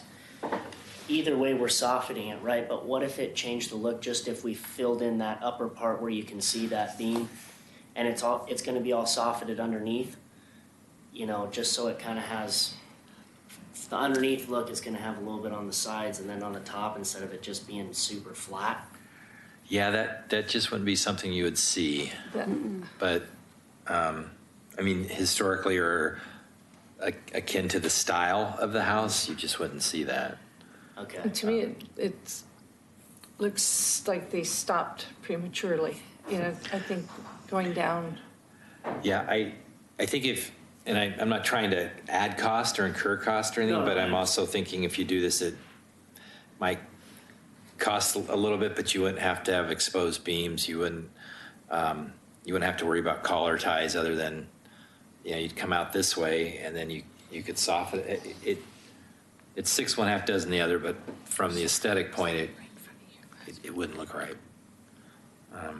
either way, we're softening it, right? But what if it changed the look, just if we filled in that upper part where you can see that beam? And it's gonna be all softened underneath, you know, just so it kinda has, the underneath look is gonna have a little bit on the sides and then on the top, instead of it just being super flat. Yeah, that just wouldn't be something you would see. But, I mean, historically or akin to the style of the house, you just wouldn't see that. Okay. And to me, it looks like they stopped prematurely. You know, I think going down, Yeah, I think if, and I'm not trying to add cost or incur cost or anything, No, but I'm I- also thinking if you do this, it might cost a little bit, but you wouldn't have to have exposed beams. You wouldn't have to worry about collar ties other than, you know, you'd come out this way and then you could soften it. It's 6 1/2 dozen the other, but from the aesthetic point, it wouldn't look right. I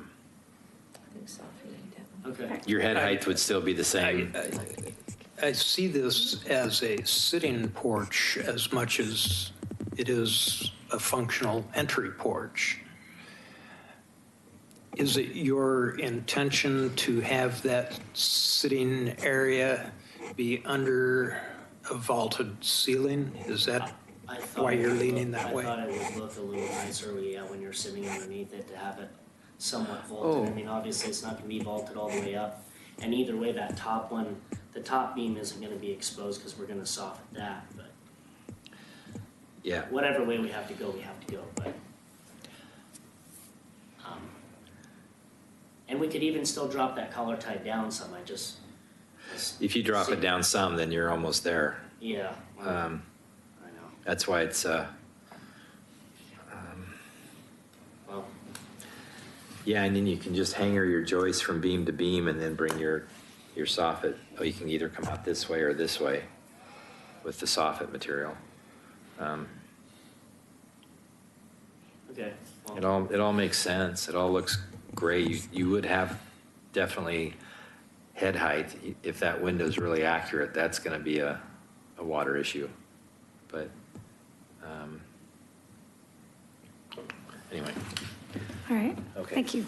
think softening down. Okay. Your head height would still be the same. I see this as a sitting porch as much as it is a functional entry porch. Is it your intention to have that sitting area be under a vaulted ceiling? Is that I thought why it you're would leaning look- that way? I thought it would look a little nicer, yeah, when you're sitting underneath it, to have it somewhat vaulted. I mean, obviously, it's not gonna be vaulted all the way up. And either way, that top one, the top beam isn't gonna be exposed, because we're gonna soften that, but Yeah. whatever way we have to go, but. And we could even still drop that collar tie down some, If you drop it down some, then you're almost there. yeah. I know. That's why it's, Well, yeah, and then you can just hanger your joists from beam to beam and then bring your soffit. Oh, you can either come out this way or this way with the soffit material. okay. Well, It all makes sense. It all looks great. You would have definitely head height. If that window's really accurate, that's going to be a water issue. But anyway. All right, Okay. thank you.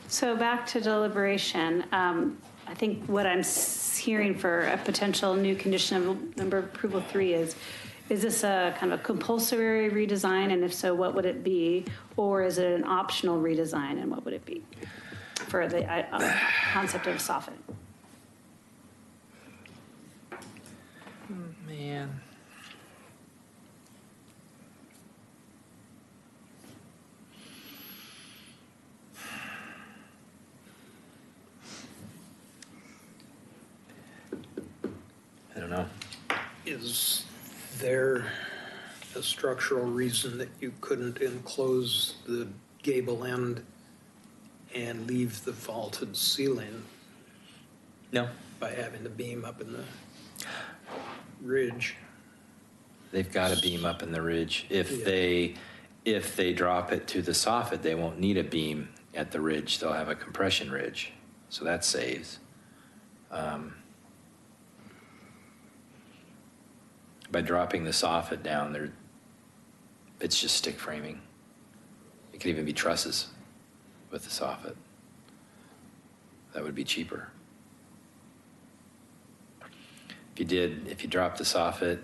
So back to deliberation. I think what I'm hearing for a potential new condition of number approval 3 is this a kind of compulsory redesign? And if so, what would it be? Or is it an optional redesign, and what would it be for the concept of soffit? Man. I don't know. Is there a structural reason that you couldn't enclose the gable end and leave the vaulted ceiling No, by having the beam up in the ridge? they've got a beam up in the ridge. Yeah. If they drop it to the soffit, they won't need a beam at the ridge. They'll have a compression ridge, so that saves. By dropping the soffit down, it's just stick framing. It could even be trusses with the soffit. That would be cheaper. If you drop the soffit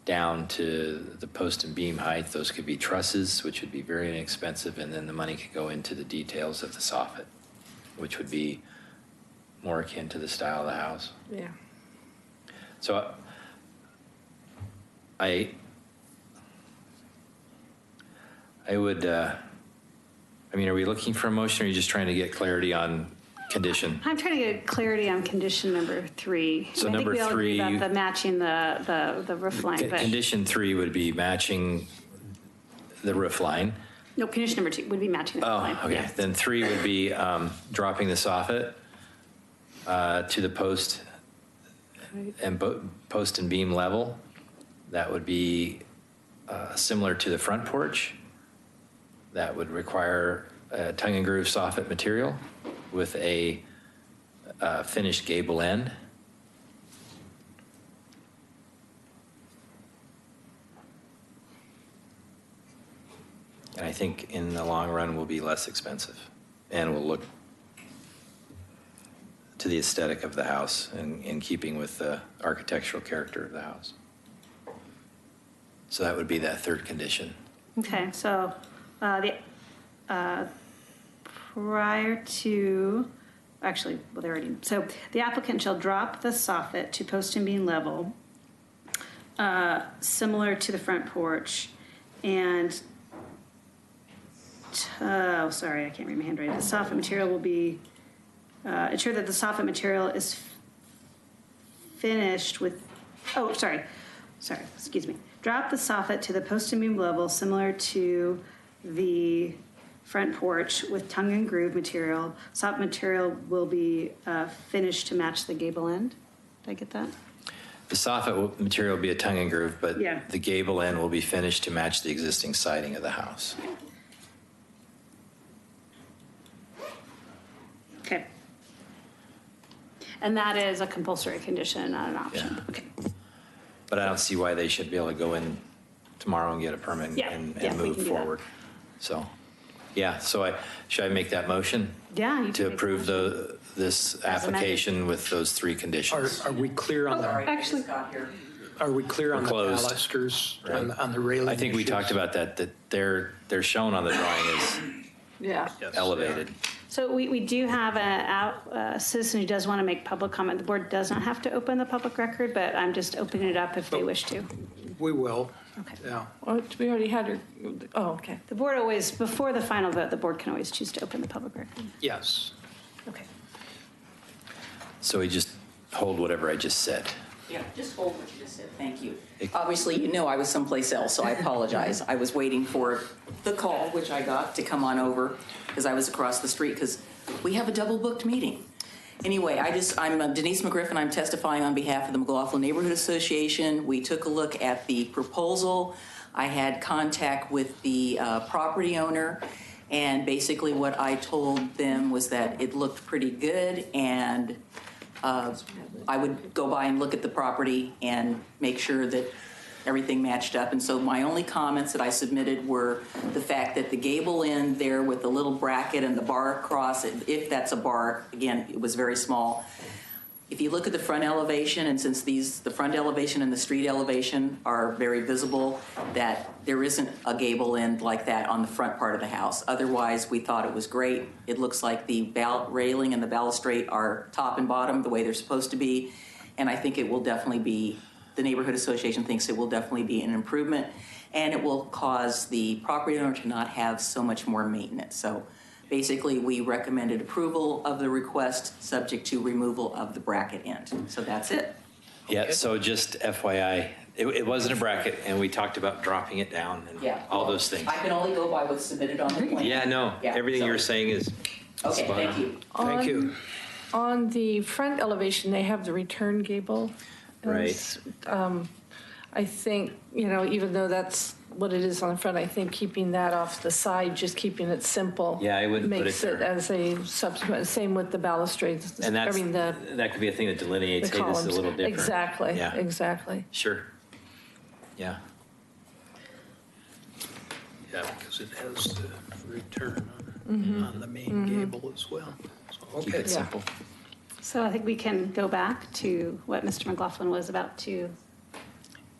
down to the post and beam height, those could be trusses, which would be very inexpensive, and then the money could go into the details of the soffit, which would be more akin to the style of the house. Yeah. So I would, are we looking for a motion, or are you just trying to get clarity on condition? I'm trying to get clarity on condition number 3. So I think number we all agree 3 about the matching the roof line, but Condition 3 would be matching the roof line. no, condition number 2 would be matching the roof line. Oh, okay. Yes. Then 3 would be dropping the soffit to the post and post and beam level. That would be similar to the front porch. That would require a tongue and groove soffit material with a finished gable end. And I think in the long run will be less expensive and will look to the aesthetic of the house and in keeping with the architectural character of the house. So that would be that third condition. Okay, so prior to, actually, well, they already, so the applicant shall drop the soffit to post and beam level, similar to the front porch, and, sorry, I can't read my handwriting. The soffit material will be, ensure that the soffit material is finished with, sorry, excuse me. Drop the soffit to the post and beam level similar to the front porch with tongue and groove material. Soffit material will be finished to match the gable end. Did I get that? The soffit material will be a tongue and groove, but Yeah. the gable end will be finished to match the existing siding of the house. Okay. And that is a compulsory condition, not an option. Yeah. Okay. But I don't see why they should be able to go in tomorrow and get a permit Yeah, and yeah, we move can do that. forward. So, yeah, so should I make that motion? Yeah, you can To make the approve this amended. application with those 3 conditions? Are we clear on the, Actually, are we clear on the Closed. balusters, Right. on the railing? I think we issues? talked about that they're shown on the drawing as Yeah. Yes. elevated. so we do have a citizen who does want to make public comment. The board does not have to open the public record, but I'm just opening it up if they wish to. We will, Okay. yeah. Oh, we already had her, oh, okay. The board always, before the final vote, the board can always choose to open the public record. Yes. Okay. So we just hold whatever I just said. Yeah, just hold what you just said, thank you. It- Obviously, you know I was someplace else, so I apologize. I was waiting for the call, which I got, to come on over, because I was across the street, because we have a double-booked meeting. Anyway, I'm Denise McGriffin, I'm testifying on behalf of the McLaughlin Neighborhood Association. We took a look at the proposal. I had contact with the property owner, and basically what I told them was that it looked pretty good, and I would go by and look at the property and make sure that everything matched up. And so my only comments that I submitted were the fact that the gable end there with the little bracket and the bar across, if that's a bar, again, it was very small. If you look at the front elevation, and since the front elevation and the street elevation are very visible, that there isn't a gable end like that on the front part of the house. Otherwise, we thought it was great. It looks like the railing and the balustrade are top and bottom the way they're supposed to be. And I think it will definitely be, the neighborhood association thinks it will definitely be an improvement, and it will cause the property owner to not have so much more maintenance. So basically, we recommended approval of the request subject to removal of the bracket end. So that's it. Yeah, so just FYI, It wasn't a bracket, and we talked about dropping it down and Yeah. all those things. I can only go by what's submitted on the plan. Yeah, no, Yeah, everything so- you're saying is Okay, spot thank on. you. Thank you. On the front elevation, they have the return gable. Right. I think, even though that's what it is on the front, I think keeping that off the side, just keeping it simple. Yeah, I wouldn't put makes it it there. as a subsequent, same with the balustrades. And I mean, the that could be a thing that delineates, hey, this columns. is a little different. Exactly, Yeah, exactly. sure. Yeah. Yeah, because it has the return on the main gable as well. So, Keep okay. it simple. So I think we can go back to what Mr. McLaughlin was about to.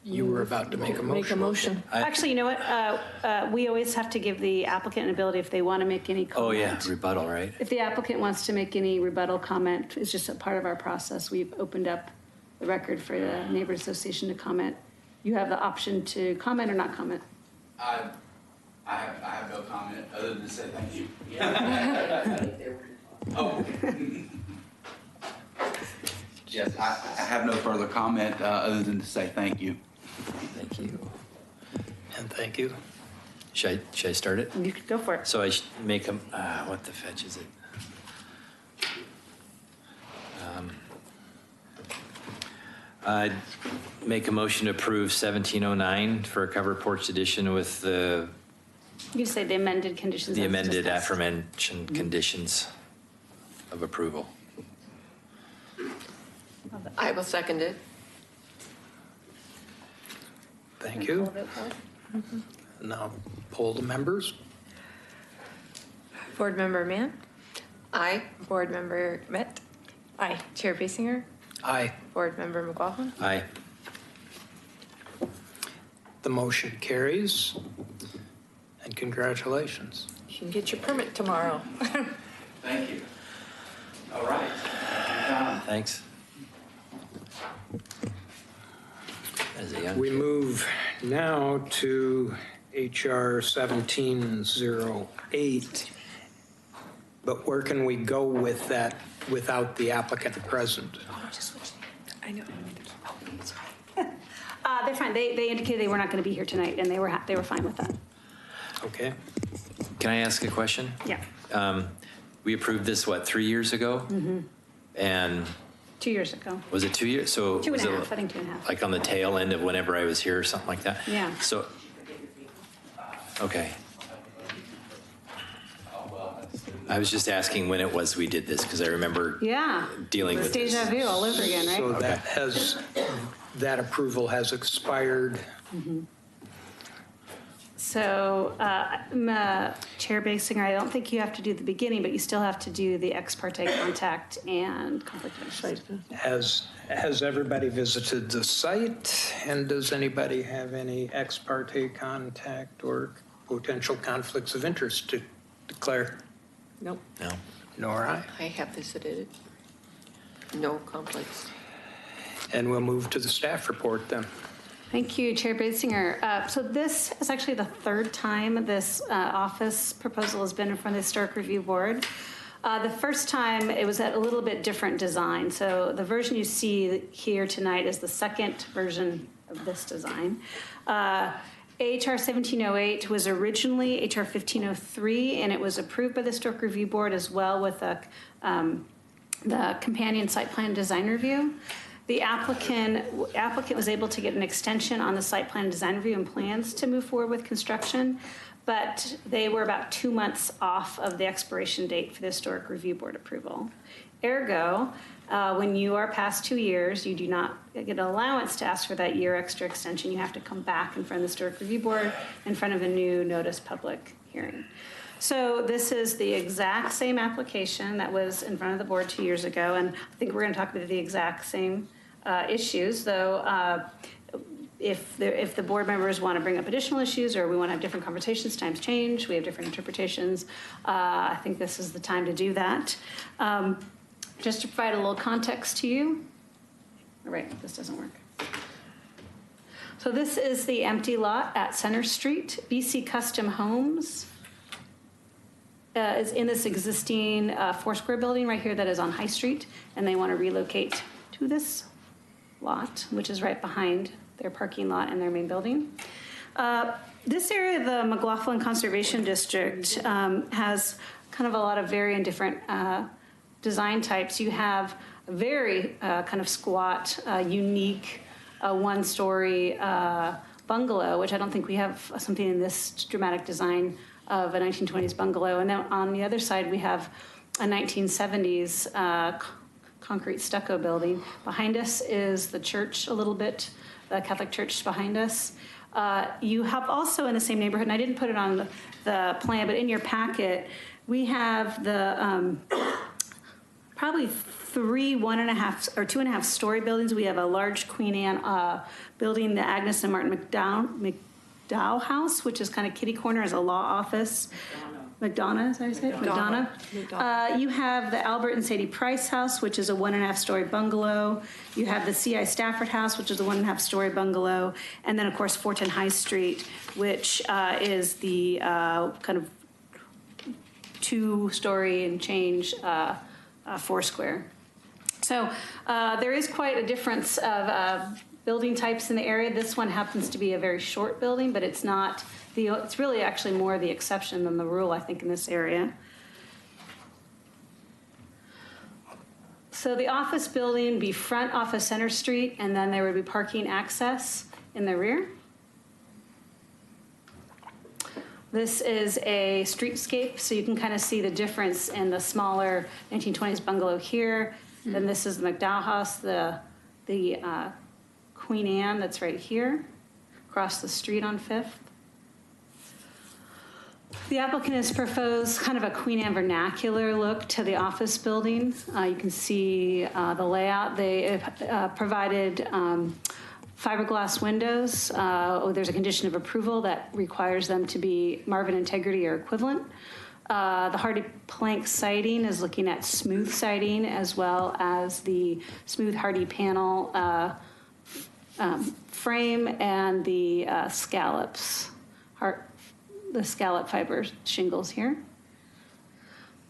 You were about to make a motion. Make a motion. Actually, you know what? We always have to give the applicant an ability if they want to make any comment. Oh, yeah, rebuttal, right? If the applicant wants to make any rebuttal comment, it's just a part of our process. We've opened up the record for the Neighborhood Association to comment. You have the option to comment or not comment. I have no comment other than to say thank you. Oh. Yes, I have no further comment other than to say thank you. Thank you. And thank you. Should I start it? You could go for it. So I should make them, what the fetch is it? I'd make a motion to approve 1709 for a covered porch addition with the You say the amended conditions. as amended discussed. aforementioned conditions of approval. I will second it. Thank you. Now, poll the members. Board Member Mann, Aye. Board Member Met. Aye. Chair Basinger, Aye. Board Member McLaughlin. Aye. The motion carries. And congratulations. You can get your permit tomorrow. Thank you. All right. Thanks. As a young We kid. move now to HR 1708. But where can we go with that without the applicant present? I know. They're fine. They indicated they were not going to be here tonight, and they were fine with that. Okay. Can I ask a question? Yeah. We approved this, what, 3 years ago? And 2 years ago. was it 2 years? So 2 was and a it half. I think 2.5. like on the tail end of whenever I was here or something like that? Yeah. So, okay. I was just asking when it was we did this, because I remember Yeah. dealing It's with this. deja vu all over again, right? So that approval has expired. So, Chair Basinger, I don't think you have to do the beginning, but you still have to do the ex parte contact and conflict of interest. Has everybody visited the site? And does anybody have any ex parte contact or potential conflicts of interest to declare? Nope. No. Nor I. I have visited it. No conflicts. And we'll move to the staff report then. Thank you, Chair Basinger. So this is actually the third time this office proposal has been in front of the Historic Review Board. The first time, it was at a little bit different design. So the version you see here tonight is the second version of this design. HR 1708 was originally HR 1503, and it was approved by the Historic Review Board as well with the companion site plan design review. The applicant was able to get an extension on the site plan design review and plans to move forward with construction, but they were about 2 months off of the expiration date for the Historic Review Board approval. Ergo, when you are past 2 years, you do not get an allowance to ask for that year extra extension. You have to come back in front of the Historic Review Board in front of a new notice public hearing. So this is the exact same application that was in front of the board 2 years ago, and I think we're going to talk about the exact same issues, though if the board members want to bring up additional issues or we want to have different conversations, times change, we have different interpretations, I think this is the time to do that. Just to provide a little context to you. All right, this doesn't work. So this is the empty lot at Center Street. BC Custom Homes is in this existing four-square building right here that is on High Street, and they want to relocate to this lot, which is right behind their parking lot and their main building. This area, the McLaughlin Conservation District, has kind of a lot of varying different design types. You have a very kind of squat, unique one-story bungalow, which I don't think we have something in this dramatic design of a 1920s bungalow. And then on the other side, we have a 1970s concrete stucco building. Behind us is the church a little bit, the Catholic church behind us. You have also in the same neighborhood, and I didn't put it on the plan, but in your packet, we have the probably 3 1.5 or 2.5 story buildings. We have a large Queen Anne building, the Agnes and Martin McDowell House, which is kind of kitty corner as a law office. McDonough, is that how you say it? McDonough. You have the Albert and Sadie Price House, which is a 1.5 story bungalow. You have the C.I. Stafford House, which is a 1.5 story bungalow. And then, of course, Fortin High Street, which is the kind of 2 story and change Foursquare. So there is quite a difference of building types in the area. This one happens to be a very short building, but it's not it's really actually more the exception than the rule, I think, in this area. So the office building would be front off of Center Street, and then there would be parking access in the rear. This is a streetscape, so you can kind of see the difference in the smaller 1920s bungalow here. Then this is the McDowell House, the Queen Anne that's right here, across the street on 5th. The applicant has proposed kind of a Queen Anne vernacular look to the office building. You can see the layout. They provided fiberglass windows. There's a condition of approval that requires them to be Marvin integrity or equivalent. The hardy plank siding is looking at smooth siding as well as the smooth hardy panel frame and the scallops, the scallop fiber shingles here.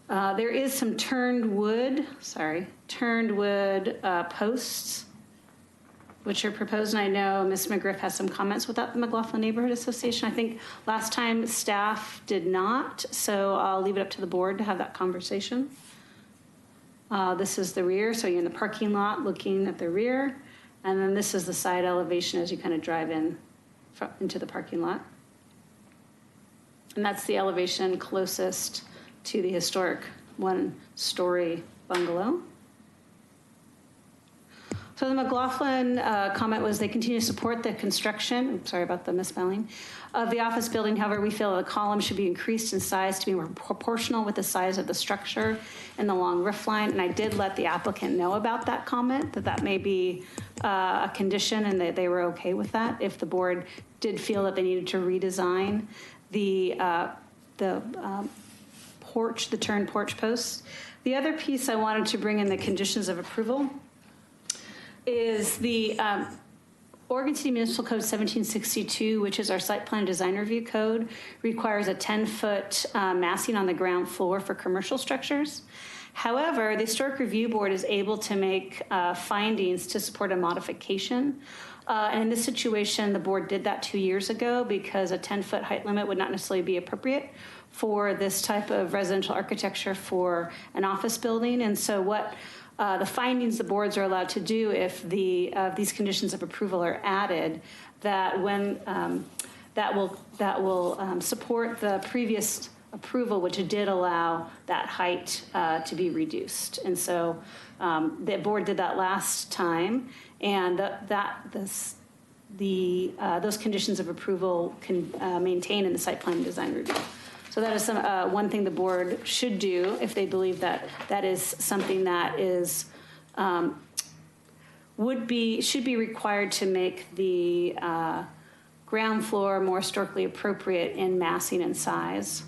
There is some turned wood posts, which are proposed, and I know Ms. McGriff has some comments without the McLaughlin Neighborhood Association. I think last time staff did not, so I'll leave it up to the board to have that conversation. This is the rear, so you're in the parking lot looking at the rear, and then this is the side elevation as you kind of drive in into the parking lot. And that's the elevation closest to the historic 1-story bungalow. So the McLaughlin comment was they continue to support the construction, sorry about the misspelling, of the office building. However, we feel the column should be increased in size to be more proportional with the size of the structure and the long roof line. And I did let the applicant know about that comment, that may be a condition and that they were okay with that if the board did feel that they needed to redesign the porch, the turned porch posts. The other piece I wanted to bring in the conditions of approval is the Oregon City Municipal Code 1762, which is our site plan design review code, requires a 10-foot massing on the ground floor for commercial structures. However, the Historic Review Board is able to make findings to support a modification. And in this situation, the board did that 2 years ago because a 10-foot height limit would not necessarily be appropriate for this type of residential architecture for an office building. And so what the findings the boards are allowed to do if these conditions of approval are added, that when that will support the previous approval, which did allow that height to be reduced. And so the board did that last time, and those conditions of approval can maintain in the site plan design review. So that is one thing the board should do if they believe that that is something that is should be required to make the ground floor more historically appropriate in massing and size.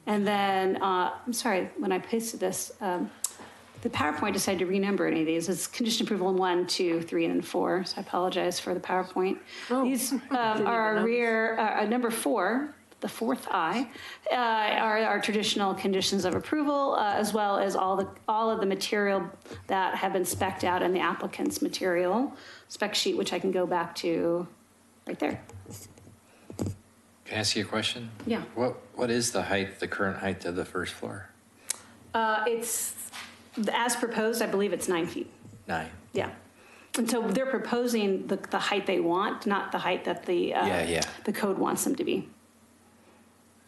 And then, I'm sorry, when I pasted this, the PowerPoint decided to renumber any of these. It's condition approval in 1, 2, 3, and 4. So I apologize for the PowerPoint. These are our rear, number 4. the fourth I, are our traditional conditions of approval, as well as all of the material that have been spec'd out in the applicant's material spec sheet, which I can go back to right there. Can I ask you a question? Yeah. What is the height, the current height of the first floor? It's, as proposed, I believe it's 9 feet. 9. Yeah. And so they're proposing the height they want, not the height that the code wants them to be.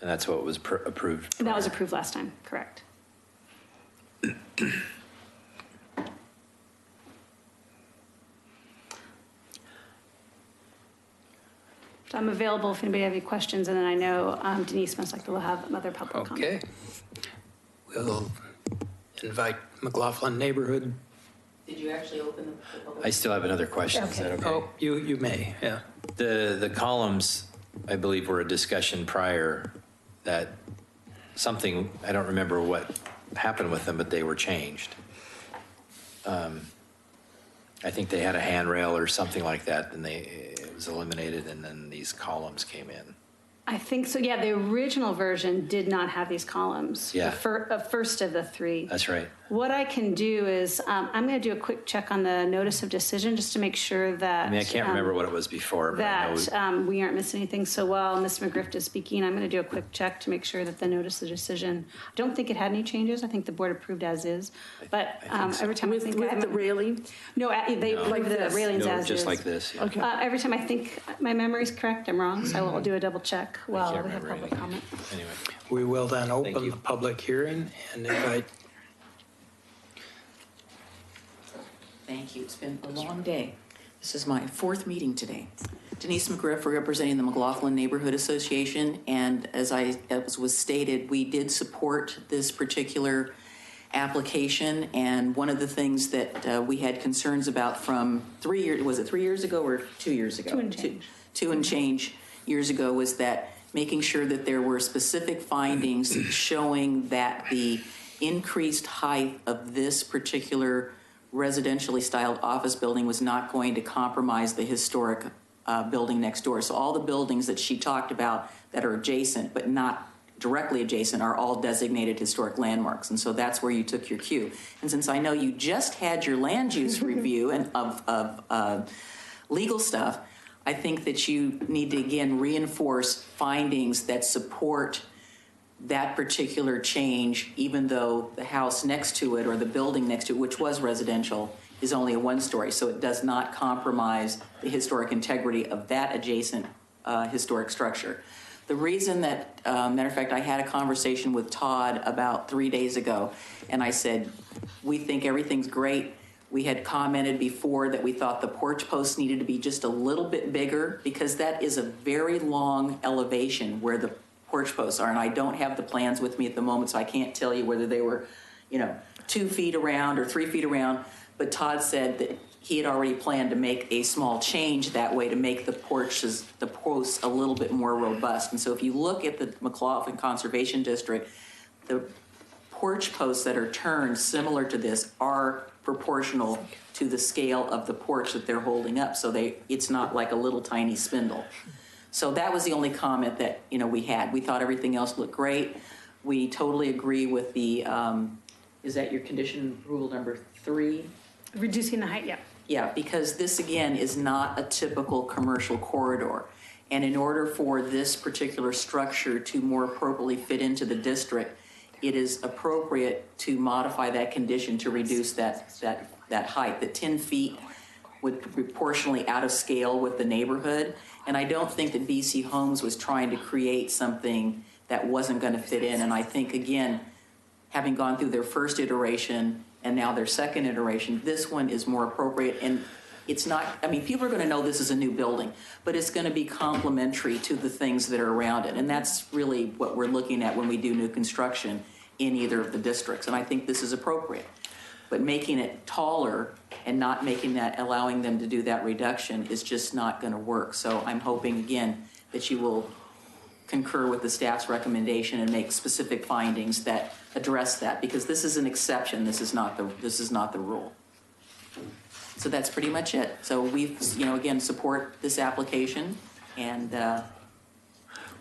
And that's what was approved? And that was approved last time, correct. So I'm available if anybody have any questions, and then I know Denise most likely will have another public comment. Okay. We'll invite McLaughlin Neighborhood. Did you actually open the public? I still have another question. Is that okay? Oh, you may, yeah. The columns, I believe, were a discussion prior that something, I don't remember what happened with them, but they were changed. I think they had a handrail or something like that, and it was eliminated, and then these columns came in. I think so, yeah, the original version did not have these columns. Yeah. The first of the three. That's right. What I can do is, I'm going to do a quick check on the notice of decision, just to make sure that. I mean, I can't remember what it was before, but I know. That we aren't missing anything. So while Ms. McGriff is speaking, I'm going to do a quick check to make sure that the notice of decision, I don't think it had any changes. I think the board approved as is. But every time I think. With the railing? No, they Like approved the this? railings No, as is. just like this. Yeah. Okay. Every time I think my memory's correct, I'm wrong, so I will do a double check while can't we have remember public anything. comment. Anyway. We will then open you. the public hearing and invite. Thank you. It's been a long day. This is my fourth meeting today. Denise McGriff, representing the McLaughlin Neighborhood Association, and as was stated, we did support this particular application, and one of the things that we had concerns about from 3 years, was it 3 years ago or 2 years ago? 2 and change. 2 and change years ago, was that making sure that there were specific findings showing that the increased height of this particular residentially styled office building was not going to compromise the historic building next door. So all the buildings that she talked about that are adjacent but not directly adjacent are all designated historic landmarks. And so that's where you took your cue. And since I know you just had your land use review and of legal stuff, I think that you need to again reinforce findings that support that particular change, even though the house next to it or the building next to it, which was residential, is only a one-story. So it does not compromise the historic integrity of that adjacent historic structure. The reason that, matter of fact, I had a conversation with Todd about 3 days ago, and I said, we think everything's great. We had commented before that we thought the porch posts needed to be just a little bit bigger because that is a very long elevation where the porch posts are, and I don't have the plans with me at the moment, so I can't tell you whether they were, 2 feet around or 3 feet around, but Todd said that he had already planned to make a small change that way to make the posts a little bit more robust. And so if you look at the McLaughlin Conservation District, the porch posts that are turned similar to this are proportional to the scale of the porch that they're holding up. So it's not like a little tiny spindle. So that was the only comment that, we had. We thought everything else looked great. We totally agree with the, is that your condition rule number 3? Reducing the height, yeah. Yeah, because this again is not a typical commercial corridor. And in order for this particular structure to more appropriately fit into the district, it is appropriate to modify that condition to reduce that height. That 10 feet would be proportionally out of scale with the neighborhood. And I don't think that BC Homes was trying to create something that wasn't going to fit in. And I think, again, having gone through their first iteration and now their second iteration, this one is more appropriate. And it's not, people are going to know this is a new building, but it's going to be complementary to the things that are around it. And that's really what we're looking at when we do new construction in either of the districts. And I think this is appropriate. But making it taller and not allowing them to do that reduction is just not going to work. So I'm hoping, again, that you will concur with the staff's recommendation and make specific findings that address that, because this is an exception. This is not the rule. So that's pretty much it. So we've, again, support this application, and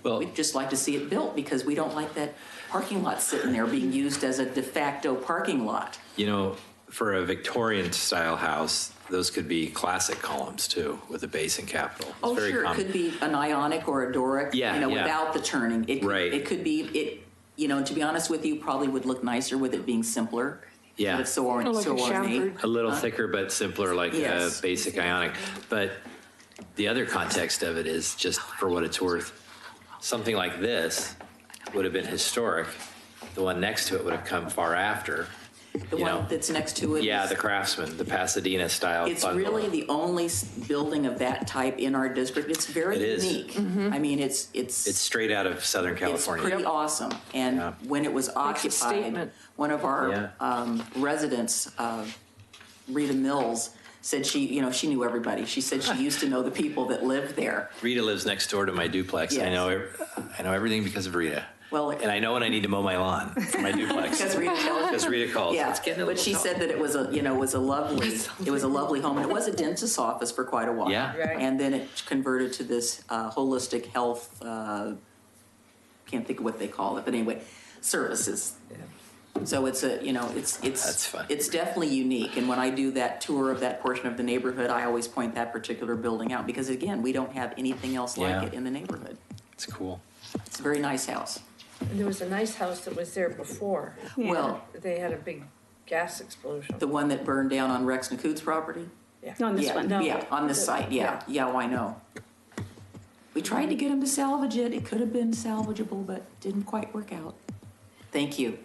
Well- we'd just like to see it built because we don't like that parking lot sitting there being used as a de facto parking lot. You know, for a Victorian style house, those could be classic columns too, with a base and capital. It's Oh, very sure, it common. could be an Ionic or a Doric, Yeah, you know, yeah. without the turning. Right. It could be, you know, to be honest with you, probably would look nicer with it being simpler. Yeah. But it's so Or like a ornate. chamfered. A little thicker but simpler, like Yes. a basic Ionic. But the other context of it is, just for what it's worth, something like this would have been historic. The one next to it would have come far after. The you one know. that's next to it. Yeah, is- the Craftsman, the Pasadena style It's bungalow. really the only building of that type in our district. It's very It is. unique. Mm-hmm. I mean, it's straight out of Southern It's California. pretty awesome. And Yeah. when it was Makes a occupied, statement. one of our Yeah. residents, Rita Mills, said she knew everybody. She said she used to know the people that lived there. Rita lives next door to my duplex. Yes. I know everything because of Rita. Well, And I know when I need to mow my lawn for my duplex. because Rita tells Because Rita calls. Yeah, getting a but little she said that it was a lovely home, and it was a dentist's office for quite a while. Yeah. Right. And then it converted to this holistic health, can't think of what they call it, but anyway, services. So it's That's fun. it's definitely unique. And when I do that tour of that portion of the neighborhood, I always point that particular building out because again, we don't have anything else like Yeah. it in the neighborhood. It's cool. It's a very nice house. And there was a nice house that was there before. Yeah. Well, They had a big gas explosion. the one that burned down on Rex Nakood's property. No, on this Yeah, one. No. yeah, on this site, yeah, well, I know. We tried to get him to salvage it. It could have been salvageable, but didn't quite work out. Thank you.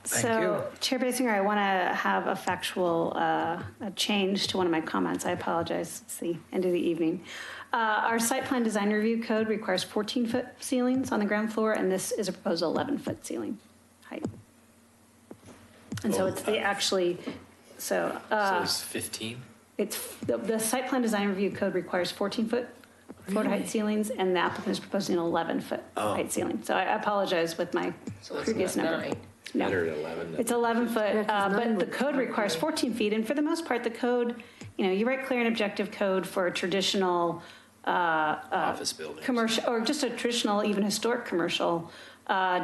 So, Chair Basinger, I want to have a factual a change to one of my comments. I apologize. It's the end of the evening. Our site plan design review code requires 14-foot ceilings on the ground floor, and this is a proposed 11-foot ceiling height. And so it's So it's 15? it's, the site plan design review code requires 14-foot floor to height ceilings, and the applicant is proposing an 11-foot height ceiling. So I apologize with my previous number. No. Better at 11 than. It's 11 foot, Yeah, 'cause nine but the would code count, requires right? 14 feet, and for the most part, the code, you write clear and objective code for a traditional Office buildings. commercial, or just a traditional, even historic commercial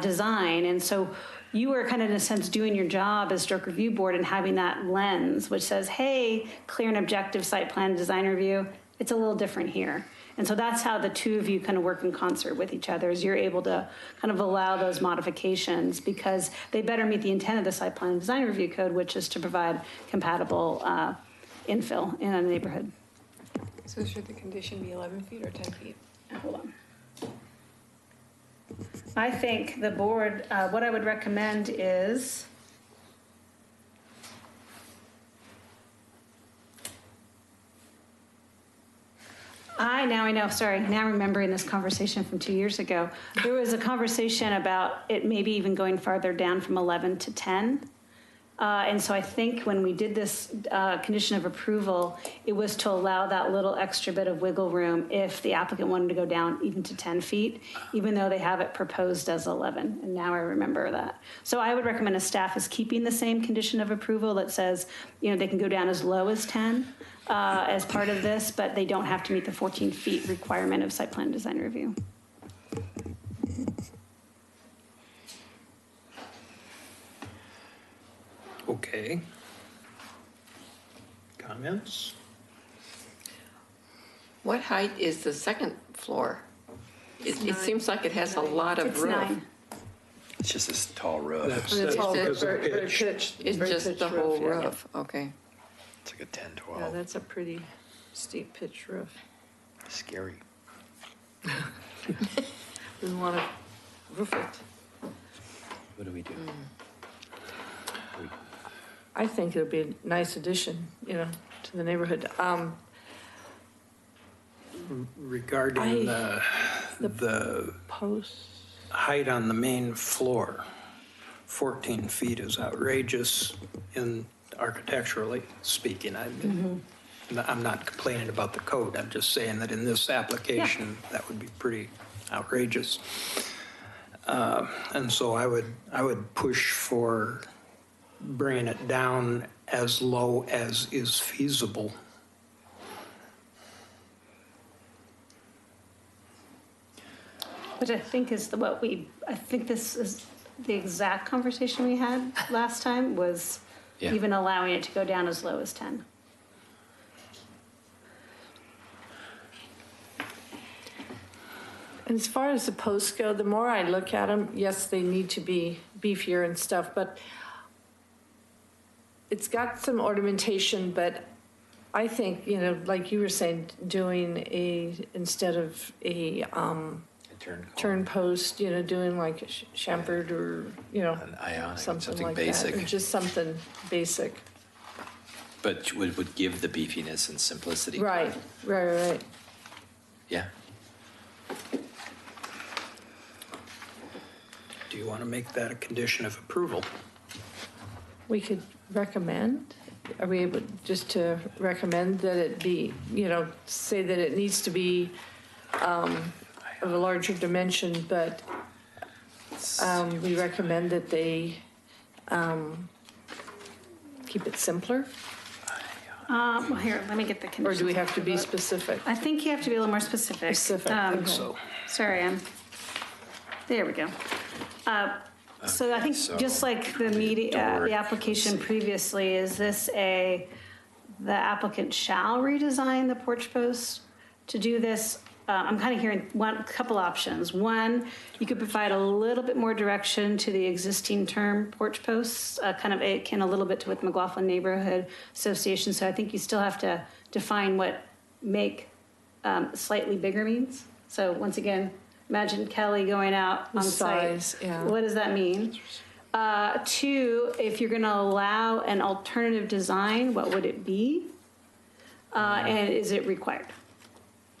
design, and so you were kind of, in a sense, doing your job as Stroke Review Board and having that lens, which says, hey, clear and objective site plan design review, it's a little different here. And so that's how the two of you kind of work in concert with each other, is you're able to kind of allow those modifications because they better meet the intent of the site plan and design review code, which is to provide compatible infill in a neighborhood. So should the condition be 11 feet or 10 feet? Hold on. I think the board, what I would recommend is, I know, sorry, now remembering this conversation from 2 years ago. There was a conversation about it maybe even going farther down from 11 to 10. And so I think when we did this condition of approval, it was to allow that little extra bit of wiggle room if the applicant wanted to go down even to 10 feet, even though they have it proposed as 11. And now I remember that. So I would recommend a staff is keeping the same condition of approval that says, they can go down as low as 10 as part of this, but they don't have to meet the 14 feet requirement of site plan design review. Okay. Comments? What height is the second floor? It seems like it has a lot of It's roof. 9. It's just this tall roof. That's And it's all because of very pitch. pitched. It's very just pitched the whole yeah. roof, okay. It's like a 10, Yeah, 12. that's a pretty steep pitch roof. Scary. We want to roof it. What do we do? I think it would be a nice addition, to the neighborhood. Regarding the Posts. height on the main floor, 14 feet is outrageous in architecturally speaking. I'm not complaining about the code. I'm just saying that in this application, that would be pretty outrageous. And so I would push for bringing it down as low as is feasible. Which I think is I think this is the exact conversation we had last time, was Yeah. even allowing it to go down as low as 10. As far as the posts go, the more I look at them, yes, they need to be beefier and stuff, but it's got some ornamentation, but I think, like you were saying, doing instead of a turn post, doing like a chamfered or, An ionic, something like basic. that, or just something basic. But would give the beefiness and simplicity. Right. Yeah. Do you want to make that a condition of approval? We could recommend, are we able just to recommend that it be, say that it needs to be of a larger dimension, but we recommend that they keep it simpler? Well, here, let me get the conditions. Or do we have to be specific? I think you have to be a little more specific. I think so. Sorry, there we go. So I think just like the the application previously, is this the applicant shall redesign the porch post? To do this, I'm kind of hearing a couple options. One, you could provide a little bit more direction to the existing term porch posts, kind of akin a little bit to what McLaughlin Neighborhood Association. So I think you still have to define what make slightly bigger means. So once again, imagine Kelly going out on size, site. yeah. What does that mean? Two, if you're going to allow an alternative design, what would it be? And is it required?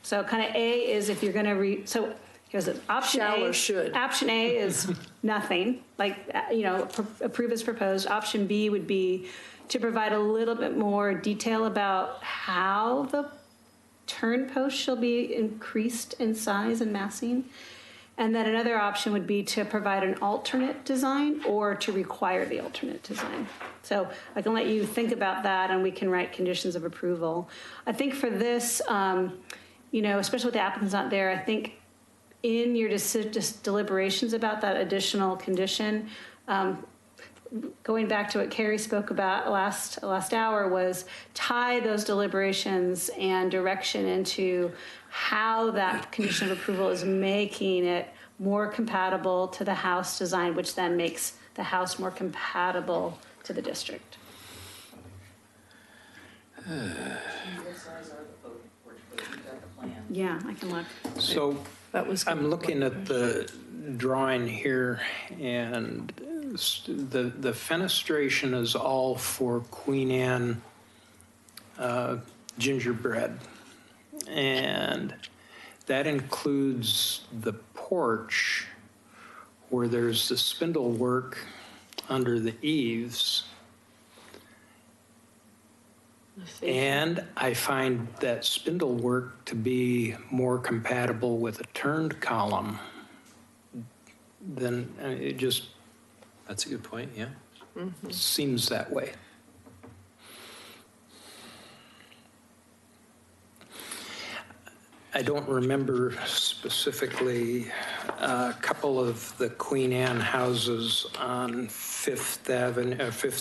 So kind of A is if you're going to so here's it. Option Shall A. or should. Option A is nothing, like, approve as proposed. Option B would be to provide a little bit more detail about how the turn post shall be increased in size and massing. And then another option would be to provide an alternate design or to require the alternate design. So I can let you think about that and we can write conditions of approval. I think for this, especially with the applicants not there, I think in your deliberations about that additional condition, going back to what Carrie spoke about last hour, was tie those deliberations and direction into how that condition of approval is making it more compatible to the house design, which then makes the house more compatible to the district. Yeah, I can look. So I'm looking at the drawing here, and the fenestration is all for Queen Anne gingerbread. And that includes the porch where there's the spindle work under the eaves. And I find that spindle work to be more compatible with a turned column than it just That's a good point, yeah. seems that way. I don't remember specifically a couple of the Queen Anne houses on Fifth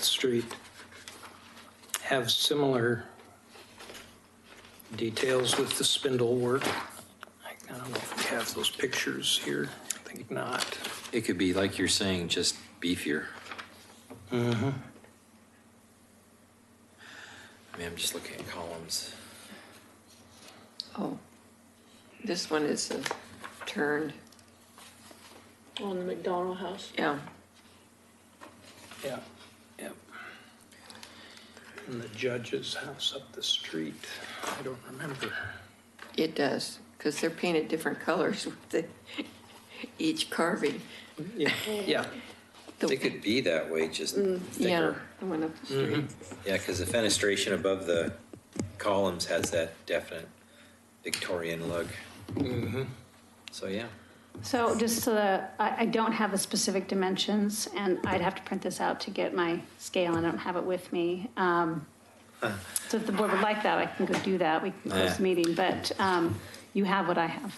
Street have similar details with the spindle work. I don't know if we have those pictures here. I think not. It could be, like you're saying, just beefier. Mm-hmm. I mean, I'm just looking at columns. Oh, this one is turned, On the McDonald house. yeah. Yeah, yeah. And the judge's house up the street, I don't remember. It does, because they're painted different colors with each carving. Yeah, yeah. They could be that way, just Yeah, thicker. the one up the street. Yeah, because the fenestration above the columns has that definite Victorian look. So, yeah. So just so that, I don't have the specific dimensions, and I'd have to print this out to get my scale, and I don't have it with me. So if the board would like that, I can go do that. We can close the meeting, but you have what I have.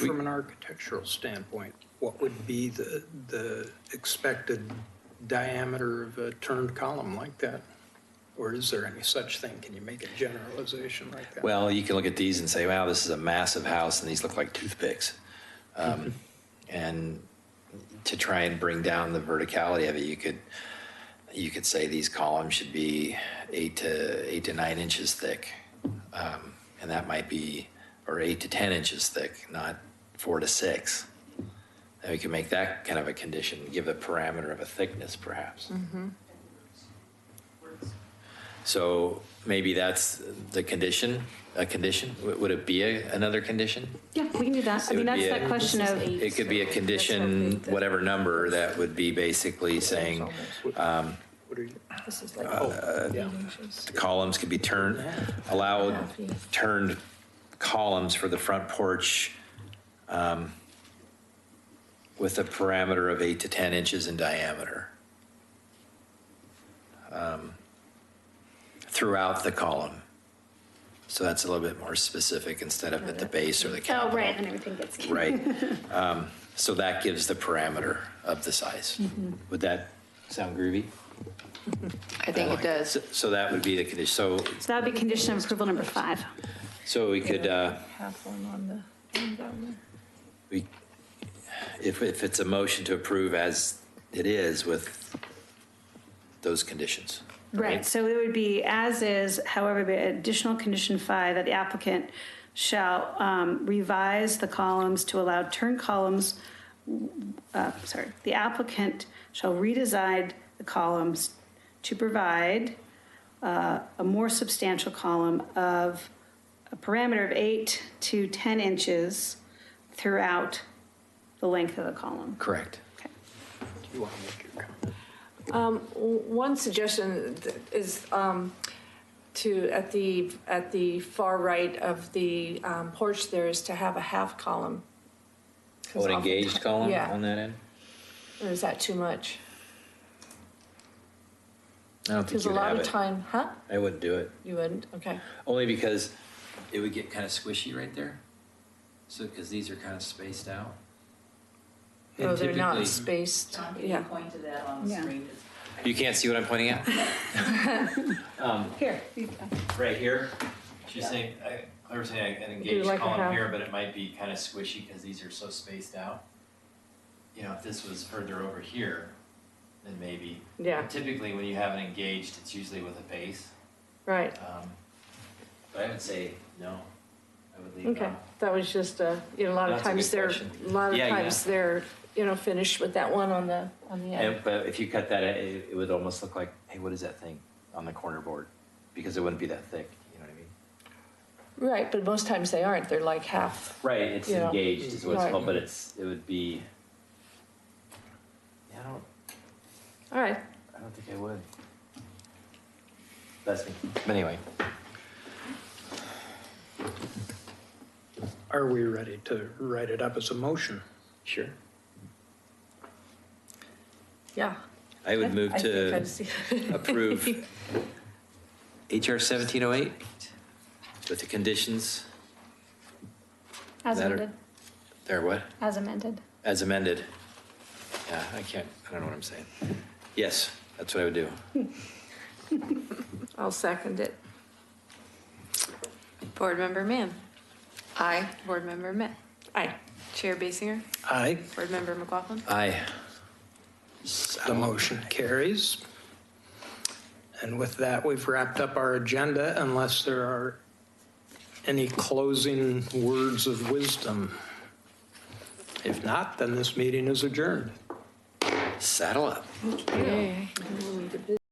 From an architectural standpoint, what would be the expected diameter of a turned column like that? Or is there any such thing? Can you make a generalization like that? Well, you can look at these and say, wow, this is a massive house and these look like toothpicks. And to try and bring down the verticality of it, you could say these columns should be 8 to 9 inches thick. And that might be, or 8 to 10 inches thick, not 4 to 6. And we can make that kind of a condition, give a parameter of a thickness perhaps. So maybe that's the condition, a condition. Would it be another condition? Yeah, we can do that. I mean, that's that question of, It could be a condition, whatever number, that would be basically saying This is like the columns could be turned, allowed turned columns for the front porch with a parameter of 8 to 10 inches in diameter. Throughout the column. So that's a little bit more specific instead of at the base or the capital. oh, right, and everything gets. Right. So that gives the parameter of the size. Would that sound groovy? I think it does. So that would be the condition. So that would be condition of approval number 5. So we could, half one on the end down there. if it's a motion to approve as it is with those conditions. Right, so it would be as is, however, the additional condition 5, that the applicant shall revise the columns to allow turn columns, the applicant shall redesign the columns to provide a more substantial column of a parameter of 8 to 10 inches throughout the length of the column. Correct. Okay. You want to make your comment? One suggestion is at the far right of the porch there is to have a half column. Oh, an engaged column Yeah. on that end? Or is that too much? I don't think Because a you'd lot have of it. time, huh? I wouldn't do it. You wouldn't? Okay. Only because it would get kind of squishy right there. So, because these are kind of spaced out. And Oh, they're not typically- spaced. Yeah. point to that on the Yeah. screen? You can't see what I'm pointing at? Here. Right here? She's saying, Claire was saying an engaged like a column half. here, but it might be kind of squishy because these are so spaced out. You know, if this was further over here, then maybe. Yeah. Typically, when you have an engaged, it's usually with a base. Right. But I would say no. I would leave it Okay. off. That was just a lot of That's a times good they're, question. a lot of Yeah, times they're, finished with that one on the end. But if you cut that, it would almost look like, hey, what is that thing on the corner board? Because it wouldn't be that thick, you know what I mean? Right, but most times they aren't. They're like half. Right, it's Yeah. engaged is what it's Right. called, but it would be, yeah, All right. I don't think I would. That's me. But anyway. Are we ready to write it up as a motion? Sure. Yeah. I would move I think to I'd see- approve HR 1708 with the conditions As that are, amended. they're what? As amended. As amended. Yeah, I don't know what I'm saying. Yes, that's what I would do. I'll second it. Board Member Mann. Aye. Board Member Met. Aye. Chair Basinger. Aye. Board Member McLaughlin. Aye. The motion carries. And with that, we've wrapped up our agenda unless there are any closing words of wisdom. If not, then this meeting is adjourned. Saddle up. Okay.